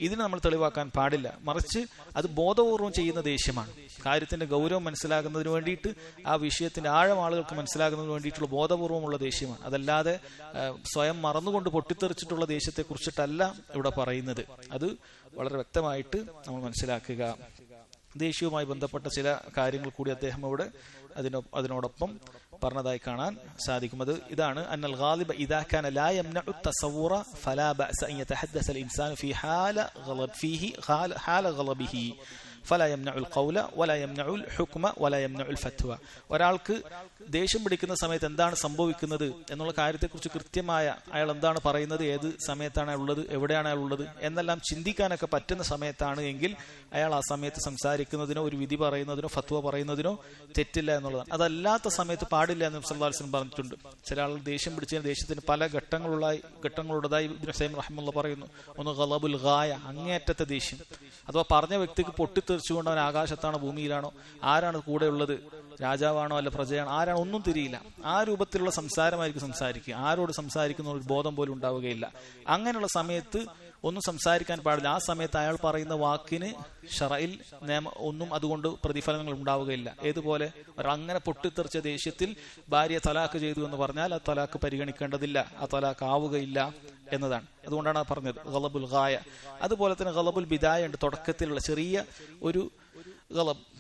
ഇതിന് നമ്മൾ തെളിവാക്കാൻ പാടില്ല. മറിച്ച് അത് ബോധപൂർവം ചെയ്യുന്ന ദേഷ്യമാണ്. കാര്യത്തിന്റെ ഗൗരവം മനസ്സിലാകുന്നതിന് വേണ്ടിയിട്ട്, ആ വിഷയത്തിന്റെ ആഴം ആളുകൾക്ക് മനസ്സിലാകുന്നതിന് വേണ്ടിയിട്ടുള്ള ബോധപൂർവമുള്ള ദേഷ്യമാണ്. അതല്ലാതെ സ്വയം മറന്നുകൊണ്ട് പൊട്ടിത്തെറിച്ചിട്ടുള്ള ദേഷ്യത്തെ കുറിച്ചിട്ടല്ല ഇവിടെ പറയുന്നത്. അത് വളരെ വ്യക്തമായിട്ട് നമ്മൾ മനസ്സിലാക്കുക. ദേഷ്യവുമായി ബന്ധപ്പെട്ട ചില കാര്യങ്ങൾ കൂടി അദ്ദേഹം ഇവിടെ അതിനോടൊപ്പം പറഞ്ഞതായി കാണാൻ സാധിക്കും. അത് ഇതാണ്, അന്നൽ ഗാലിബ ഇദാ കാന ലാ യംനഉ തസവ്വുറ ഫലാ ബഅസ അൻ യതഹദ്ദസ അൽ ഇൻസാനു ഫീ ഹാല ഗളബിഹി ഫലാ യംനഉൽ ഖൗല വലാ യംനഉൽ ഹുക്മ വലാ യംനഉൽ ഫത്വ. ഒരാൾക്ക് ദേഷ്യം പിടിക്കുന്ന സമയത്ത് എന്താണ് സംഭവിക്കുന്നത് എന്നുള്ള കാര്യത്തെക്കുറിച്ച് കൃത്യമായ അയാൾ എന്താണ് പറയുന്നത്, ഏത് സമയത്താണ് അയാൾ ഉള്ളത്, എവിടെയാണ് അയാൾ ഉള്ളത് എന്നെല്ലാം ചിന്തിക്കാനൊക്കെ പറ്റുന്ന സമയത്താണ് എങ്കിൽ അയാൾ ആ സമയത്ത് സംസാരിക്കുന്നതിനോ ഒരു വിധി പറയുന്നതിനോ ഫത്വ പറയുന്നതിനോ തെറ്റില്ല എന്നുള്ളതാണ്. അതല്ലാത്ത സമയത്ത് പാടില്ല എന്ന് നബി സല്ലല്ലാഹു അലൈഹി വസല്ലം പറഞ്ഞിട്ടുണ്ട്. ചില ആളുകൾ ദേഷ്യം പിടിച്ചതിന് ദേഷ്യത്തിന് പല ഘട്ടങ്ങളുള്ളതായി ഇബ്നു ഹുസൈമി റഹിമഹുല്ലാഹ് പറയുന്നു. ഒന്ന് ഗളബുൽ ഗായ, അങ്ങേയറ്റത്തെ ദേഷ്യം, അഥവാ പറഞ്ഞ വ്യക്തിക്ക് പൊട്ടിത്തെറിച്ചുകൊണ്ട് അവൻ ആകാശത്താണോ ഭൂമിയിലാണോ, ആരാണ് കൂടെ ഉള്ളത്, രാജാവാണോ അല്ല പ്രജയാണോ, ആരാണ് ഒന്നും തിരിയില്ല, ആ രൂപത്തിലുള്ള സംസാരമായിരിക്കും സംസാരിക്കുക. ആരോട് സംസാരിക്കുന്ന ഒരു ബോധം പോലും ഉണ്ടാവുകയില്ല. അങ്ങനെയുള്ള സമയത്ത് ഒന്നും സംസാരിക്കാൻ പാടില്ല. ആ സമയത്ത് അയാൾ പറയുന്ന വാക്കിന് ശറഇൽ ഒന്നും അതുകൊണ്ട് പ്രതിഫലങ്ങൾ ഉണ്ടാവുകയില്ല. ഏതുപോലെ അങ്ങനെ പൊട്ടിത്തെറിച്ച ദേഷ്യത്തിൽ ഭാര്യ തലാക്ക് ചെയ്തു എന്ന് പറഞ്ഞാൽ ആ തലാക്ക് പരിഗണിക്കേണ്ടതില്ല, ആ തലാക്ക് ആവുകയില്ല എന്നതാണ്. അതുകൊണ്ടാണ് പറഞ്ഞത് ഗളബുൽ ഗായ. അതുപോലെ തന്നെ ഗളബുൽ ബിദായ ഉണ്ട്, തുടക്കത്തിലുള്ള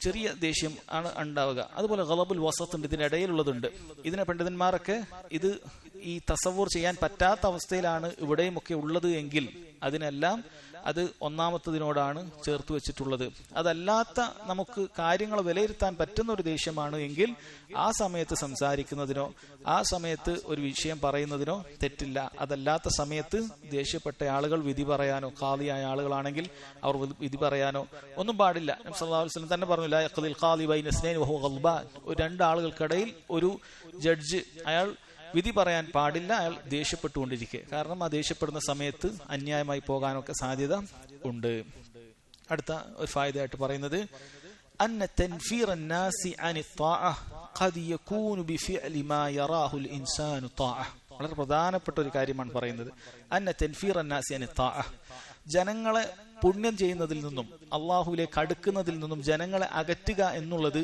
ചെറിയ ദേഷ്യം ആണ് ഉണ്ടാവുക. അതുപോലെ ഗളബുൽ വസത്ത് ഉണ്ട്, ഇതിനിടയിലുള്ളതുണ്ട്. ഇതിനെ പണ്ഡിതന്മാരൊക്കെ ഇത് ഈ തസവ്വുർ ചെയ്യാൻ പറ്റാത്ത അവസ്ഥയിലാണ് ഇവിടെയും ഒക്കെ ഉള്ളത് എങ്കിൽ അതിനെല്ലാം അത് ഒന്നാമത്തതിനോടാണ് ചേർത്ത് വെച്ചിട്ടുള്ളത്. അതല്ലാത്ത നമുക്ക് കാര്യങ്ങൾ വിലയിരുത്താൻ പറ്റുന്ന ഒരു ദേഷ്യമാണ് എങ്കിൽ ആ സമയത്ത് സംസാരിക്കുന്നതിനോ ആ സമയത്ത് ഒരു വിഷയം പറയുന്നതിനോ തെറ്റില്ല. അതല്ലാത്ത സമയത്ത് ദേഷ്യപ്പെട്ട ആളുകൾ വിധി പറയാനോ, ഖാദിയായ ആളുകളാണെങ്കിൽ അവർ വിധി പറയാനോ ഒന്നും പാടില്ല. നബി സല്ലല്ലാഹു അലൈഹി വസല്ലം തന്നെ പറഞ്ഞു, ലാ യഖ്ദിൽ ഖാദി ബൈന ഇസ്നൈൻ വഹുവ ഗൾബാൻ. രണ്ടാളുകൾക്കിടയിൽ ഒരു ജഡ്ജ് അയാൾ വിധി പറയാൻ പാടില്ല, അയാൾ ദേഷ്യപ്പെട്ടുകൊണ്ടിരിക്കുക. കാരണം ആ ദേഷ്യപ്പെടുന്ന സമയത്ത് അന്യായമായി പോകാനൊക്കെ സാധ്യത ഉണ്ട്. അടുത്ത ഒരു ഫായിദയായിട്ട് പറയുന്നത് അന്ന തൻഫീർ അന്നാസി അനി ത്വാഅ ഖദ് യകൂനു ബിഫിഅലി മാ യറാഹുൽ ഇൻസാനു ത്വാഅ. വളരെ പ്രധാനപ്പെട്ട ഒരു കാര്യമാണ് പറയുന്നത്. അന്ന തൻഫീർ അന്നാസി അനി ത്വാഅ, ജനങ്ങളെ പുണ്യം ചെയ്യുന്നതിൽ നിന്നും അള്ളാഹുവിലേക്ക് അടുക്കുന്നതിൽ നിന്നും ജനങ്ങളെ അകറ്റുക എന്നുള്ളത്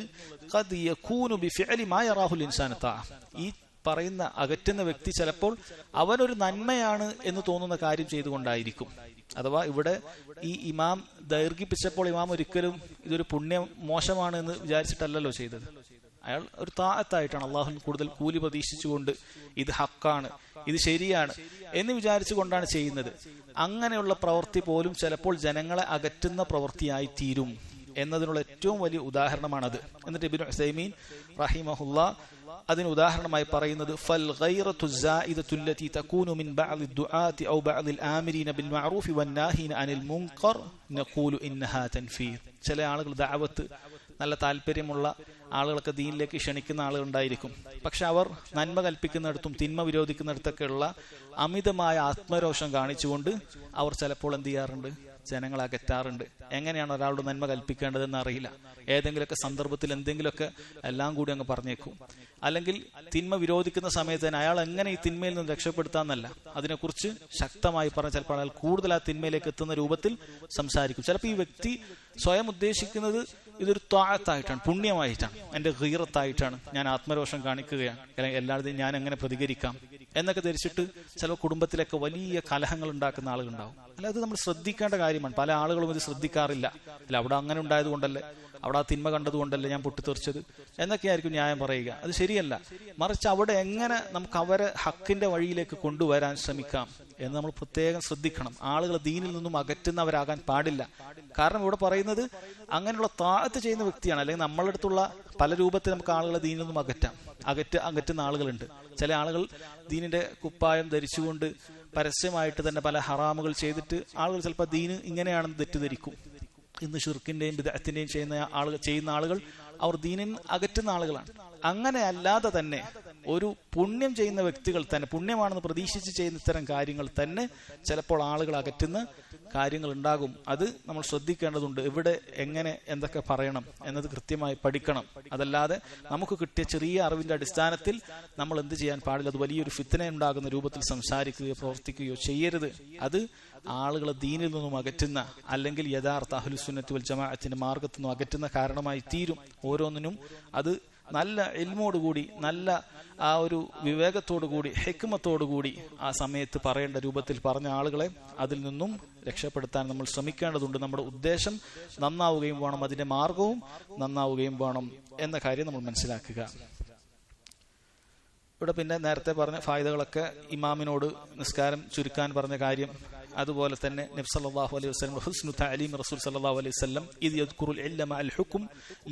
ഖദ് യകൂനു ബിഫിഅലി മാ യറാഹുൽ ഇൻസാനു ത്വാഅ. ഈ പറയുന്ന അകറ്റുന്ന വ്യക്തി ചിലപ്പോൾ അവനൊരു നന്മയാണ് എന്ന് തോന്നുന്ന കാര്യം ചെയ്തുകൊണ്ടായിരിക്കും. അഥവാ ഇവിടെ ഈ ഇമാം ദൈർഘിപ്പിച്ചപ്പോൾ ഇമാം ഒരിക്കലും ഇതൊരു പുണ്യം മോശമാണ് എന്ന് വിചാരിച്ചിട്ടല്ലല്ലോ ചെയ്തത്. അയാൾ ഒരു താഅത്തായിട്ടാണ് അള്ളാഹുവിൽ കൂടുതൽ കൂലി പ്രതീക്ഷിച്ചുകൊണ്ട് ഇത് ഹക്കാണ്, ഇത് ശരിയാണ് എന്ന് വിചാരിച്ചുകൊണ്ടാണ് ചെയ്യുന്നത്. അങ്ങനെയുള്ള പ്രവൃത്തി പോലും ചിലപ്പോൾ ജനങ്ങളെ അകറ്റുന്ന പ്രവൃത്തിയായി തീരും എന്നതിനുള്ള ഏറ്റവും വലിയ ഉദാഹരണമാണത്. എന്നിട്ട് ഇബ്നു ഉസൈമീൻ റഹിമഹുല്ലാ അതിന് ഉദാഹരണമായി പറയുന്നത് ഫൽ ഗൈറതു സായിദതു അല്ലതി തകൂനു മിൻ ബഅദി ദുആതി ഔ ബഅദിൽ ആമിരീന ബിൽ മഅറൂഫി വന്നാഹീന അനിൽ മുൻകർ നഖൂലു ഇന്നഹാ തൻഫീർ. ചില ആളുകൾ ദഅവത്ത് നല്ല താല്പര്യമുള്ള ആളുകളൊക്കെ ദീനിലേക്ക് ക്ഷണിക്കുന്ന ആളുകളുണ്ടായിരിക്കും. പക്ഷെ അവർ നന്മ കൽപ്പിക്കുന്നിടത്തും തിന്മ വിരോധിക്കുന്നിടത്തൊക്കെയുള്ള അമിതമായ ആത്മരോഷം കാണിച്ചുകൊണ്ട് അവർ ചിലപ്പോൾ എന്ത് ചെയ്യാറുണ്ട്? ജനങ്ങളെ അകറ്റാറുണ്ട്. എങ്ങനെയാണ് ഒരാളുടെ നന്മ കൽപ്പിക്കേണ്ടതെന്ന് അറിയില്ല. ഏതെങ്കിലുമൊക്കെ സന്ദർഭത്തിൽ എന്തെങ്കിലുമൊക്കെ എല്ലാം കൂടി അങ്ങ് പറഞ്ഞേക്കും. അല്ലെങ്കിൽ തിന്മ വിരോധിക്കുന്ന സമയത്ത് തന്നെ അയാൾ എങ്ങനെ ഈ തിന്മയിൽ നിന്ന് രക്ഷപ്പെടുത്താന്നല്ല, അതിനെക്കുറിച്ച് ശക്തമായി പറഞ്ഞ് ചിലപ്പോൾ അയാൾ കൂടുതൽ ആ തിന്മയിലേക്ക് എത്തുന്ന രൂപത്തിൽ സംസാരിക്കും. ചിലപ്പോൾ ഈ വ്യക്തി സ്വയം ഉദ്ദേശിക്കുന്നത് ഇതൊരു ത്വാഅത്തായിട്ടാണ്, പുണ്യമായിട്ടാണ്, എന്റെ ഗീറത്തായിട്ടാണ്, ഞാൻ ആത്മരോഷം കാണിക്കുകയാണ്, അല്ലെങ്കിൽ എല്ലാവരുടെയും ഞാൻ എങ്ങനെ പ്രതികരിക്കാം എന്നൊക്കെ ധരിച്ചിട്ട് ചില കുടുംബത്തിലൊക്കെ വലിയ കലഹങ്ങൾ ഉണ്ടാക്കുന്ന ആളുകളുണ്ടാവും. അല്ല, അത് നമ്മൾ ശ്രദ്ധിക്കേണ്ട കാര്യമാണ്. പല ആളുകളും ഇത് ശ്രദ്ധിക്കാറില്ല. അല്ല, അവിടെ അങ്ങനെ ഉണ്ടായത് കൊണ്ടല്ലേ, അവിടെ ആ തിന്മ കണ്ടതുകൊണ്ടല്ലേ ഞാൻ പൊട്ടിത്തെറിച്ചത് എന്നൊക്കെയായിരിക്കും ന്യായം പറയുക. അത് ശരിയല്ല. മറിച്ച് അവിടെ എങ്ങനെ നമുക്ക് അവരെ ഹക്കിന്റെ വഴിയിലേക്ക് കൊണ്ടുവരാൻ ശ്രമിക്കാം എന്ന് നമ്മൾ പ്രത്യേകം ശ്രദ്ധിക്കണം. ആളുകൾ ദീനിൽ നിന്നും അകറ്റുന്നവരാകാൻ പാടില്ല. കാരണം ഇവിടെ പറയുന്നത് അങ്ങനെയുള്ള താഅത്ത് ചെയ്യുന്ന വ്യക്തിയാണ്. അല്ലെങ്കിൽ നമ്മളുടെ അടുത്തുള്ള പല രൂപത്തിൽ നമുക്ക് ആളുകളെ ദീനിൽ നിന്നും അകറ്റുന്ന ആളുകളുണ്ട്. ചില ആളുകൾ ദീനിന്റെ കുപ്പായം ധരിച്ചുകൊണ്ട് പരസ്യമായിട്ട് തന്നെ പല ഹറാമുകൾ ചെയ്തിട്ട് ആളുകൾ ചിലപ്പോൾ ദീന് ഇങ്ങനെയാണെന്ന് തെറ്റിദ്ധരിക്കും. ഇന്ന് ഷിർക്കിന്റെയും ബിദ്അത്തിന്റെയും ചെയ്യുന്ന ആളുകൾ അവർ ദീനിൽ അകറ്റുന്ന ആളുകളാണ്. അങ്ങനെ അല്ലാതെ തന്നെ ഒരു പുണ്യം ചെയ്യുന്ന വ്യക്തികൾ തന്നെ, പുണ്യമാണെന്ന് പ്രതീക്ഷിച്ച് ചെയ്യുന്ന ഇത്തരം കാര്യങ്ങൾ തന്നെ ചിലപ്പോൾ ആളുകൾ അകറ്റുന്ന കാര്യങ്ങൾ ഉണ്ടാകും. അത് നമ്മൾ ശ്രദ്ധിക്കേണ്ടതുണ്ട്. എവിടെ എങ്ങനെ എന്തൊക്കെ പറയണം എന്നത് കൃത്യമായി പഠിക്കണം. അതല്ലാതെ നമുക്ക് കിട്ടിയ ചെറിയ അറിവിന്റെ അടിസ്ഥാനത്തിൽ നമ്മൾ എന്ത് ചെയ്യാൻ പാടില്ല? അത് വലിയൊരു ഫിത്ന ഉണ്ടാകുന്ന രൂപത്തിൽ സംസാരിക്കുകയോ പ്രവർത്തിക്കുകയോ ചെയ്യരുത്. അത് ആളുകളെ ദീനിൽ നിന്നും അകറ്റുന്ന, അല്ലെങ്കിൽ യഥാർത്ഥ അഹ്ലുസുന്നത്ത് വൽ ജമാഅത്തിന്റെ മാർഗത്തിൽ നിന്നും അകറ്റുന്ന കാരണമായി തീരും. ഓരോന്നിനും അത് നല്ല ഇൽമോടുകൂടി, നല്ല ആ ഒരു വിവേകത്തോടുകൂടി, ഹിക്മത്തോടുകൂടി ആ സമയത്ത് പറയേണ്ട രൂപത്തിൽ പറഞ്ഞ ആളുകളെ അതിൽ നിന്നും രക്ഷപ്പെടുത്താൻ നമ്മൾ ശ്രമിക്കേണ്ടതുണ്ട്. നമ്മുടെ ഉദ്ദേശം നന്നാവുകയും വേണം, അതിന്റെ മാർഗവും നന്നാവുകയും വേണം എന്ന കാര്യം നമ്മൾ മനസ്സിലാക്കുക. ഇവിടെ പിന്നെ നേരത്തെ പറഞ്ഞ ഫായിദകളൊക്കെ, ഇമാമിനോട് നിസ്കാരം ചുരുക്കാൻ പറഞ്ഞ കാര്യം, അതുപോലെ തന്നെ നബി സല്ലല്ലാഹു അലൈഹി വസല്ലം ഹുസ്നു തഅലീം റസൂൽ സല്ലല്ലാഹു അലൈഹി വസല്ലം ഇദ് യദ്കുറുൽ ഇൽമ അൽ ഹുക്ം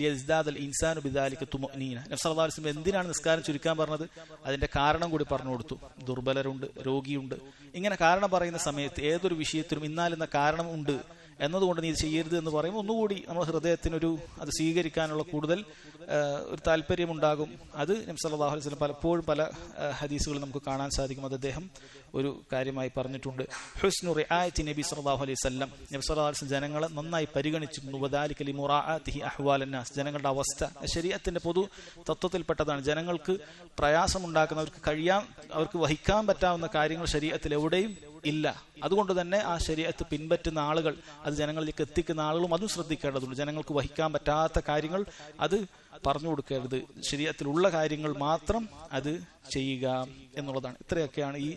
ലിയസ്ദാദൽ ഇൻസാനു ബിദാലിക തുമഅനീന. നബി സല്ലല്ലാഹു അലൈഹി വസല്ലം എന്തിനാണ് നിസ്കാരം ചുരുക്കാൻ പറഞ്ഞത്? അതിന്റെ കാരണം കൂടി പറഞ്ഞു കൊടുത്തു. ദുർബലരുണ്ട്, രോഗിയുണ്ട്, ഇങ്ങനെ കാരണം പറയുന്ന സമയത്ത് ഏതൊരു വിഷയത്തിലും ഇന്നാലെന്ന കാരണം ഉണ്ട് എന്നതുകൊണ്ട് നീ ഇത് ചെയ്യരുത് എന്ന് പറയുമ്പോൾ ഒന്നുകൂടി നമ്മുടെ ഹൃദയത്തിനൊരു അത് സ്വീകരിക്കാനുള്ള കൂടുതൽ ഒരു താല്പര്യമുണ്ടാകും. അത് നബി സല്ലല്ലാഹു അലൈഹി വസല്ലം പലപ്പോഴും പല ഹദീസുകളിൽ നമുക്ക് കാണാൻ സാധിക്കും. അത് അദ്ദേഹം ഒരു കാര്യമായി പറഞ്ഞിട്ടുണ്ട്. ഹുസ്നു റിആയത്തി നബി സല്ലല്ലാഹു അലൈഹി വസല്ലം, നബി സല്ലല്ലാഹു അലൈഹി വസല്ലം ജനങ്ങളെ നന്നായി പരിഗണിച്ചിരുന്നു. വദാലിക ലിമുറാഅതിഹി അഹ്വാലൻ നാസ്, ജനങ്ങളുടെ അവസ്ഥ ശരീഅത്തിന്റെ പൊതു തത്വത്തിൽപ്പെട്ടതാണ്. ജനങ്ങൾക്ക് പ്രയാസമുണ്ടാക്കുന്നവർക്ക് അവർക്ക് വഹിക്കാൻ പറ്റാവുന്ന കാര്യങ്ങൾ ശരീഅത്തിൽ എവിടെയും ഇല്ല. അതുകൊണ്ട് തന്നെ ആ ശരീഅത്ത് പിൻപറ്റുന്ന ആളുകൾ, അത് ജനങ്ങളിലേക്ക് എത്തിക്കുന്ന ആളുകളും അതും ശ്രദ്ധിക്കേണ്ടതുണ്ട്. ജനങ്ങൾക്ക് വഹിക്കാൻ പറ്റാത്ത കാര്യങ്ങൾ അത് പറഞ്ഞു കൊടുക്കരുത്. ശരീഅത്തിലുള്ള കാര്യങ്ങൾ മാത്രം അത് ചെയ്യുക എന്നുള്ളതാണ്. ഇത്രയൊക്കെയാണ് ഈ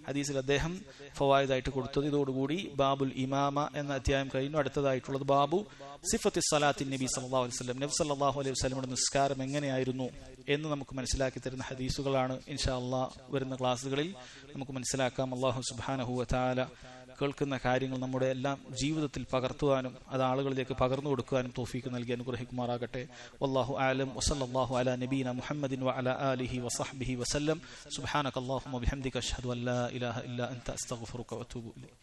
ഹദീസിൽ അദ്ദേഹം ഫവായിദായിട്ട് കൊടുത്തത്. ഇതോടുകൂടി ബാബുൽ ഇമാമ എന്ന അധ്യായം കഴിഞ്ഞു. അടുത്തതായിട്ടുള്ളത് ബാബു സിഫത്തി സലാത്തിൻ നബി സല്ലല്ലാഹു അലൈഹി വസല്ലം, നബി സല്ലല്ലാഹു അലൈഹി വസല്ലമയുടെ നിസ്കാരം എങ്ങനെയായിരുന്നു എന്ന് നമുക്ക് മനസ്സിലാക്കി തരുന്ന ഹദീസുകളാണ് ഇൻഷാ അല്ലാഹ് വരുന്ന ക്ലാസ്സുകളിൽ നമുക്ക് മനസ്സിലാക്കാം. അല്ലാഹു സുബ്ഹാനഹു വ തആല കേൾക്കുന്ന കാര്യങ്ങൾ നമ്മുടെ എല്ലാം ജീവിതത്തിൽ പകർത്തുവാനും അത് ആളുകളിലേക്ക് പകർന്നു കൊടുക്കുവാനും തൗഫീഖ് നൽകി അനുഗ്രഹിക്കുമാറാകട്ടെ. വല്ലാഹു അഅലം വസല്ലല്ലാഹു അലാ നബീന മുഹമ്മദിൻ വഅലാ ആലിഹി വസഹ്ബിഹി വസല്ലം. സുബ്ഹാനക അല്ലാഹുമ്മ ബിഹംദിക അഷ്ഹദു അൻ ലാ ഇലാഹ ഇല്ലാ അൻത അസ്തഗ്ഫിറുക വഅതൂബു ഇലൈക്.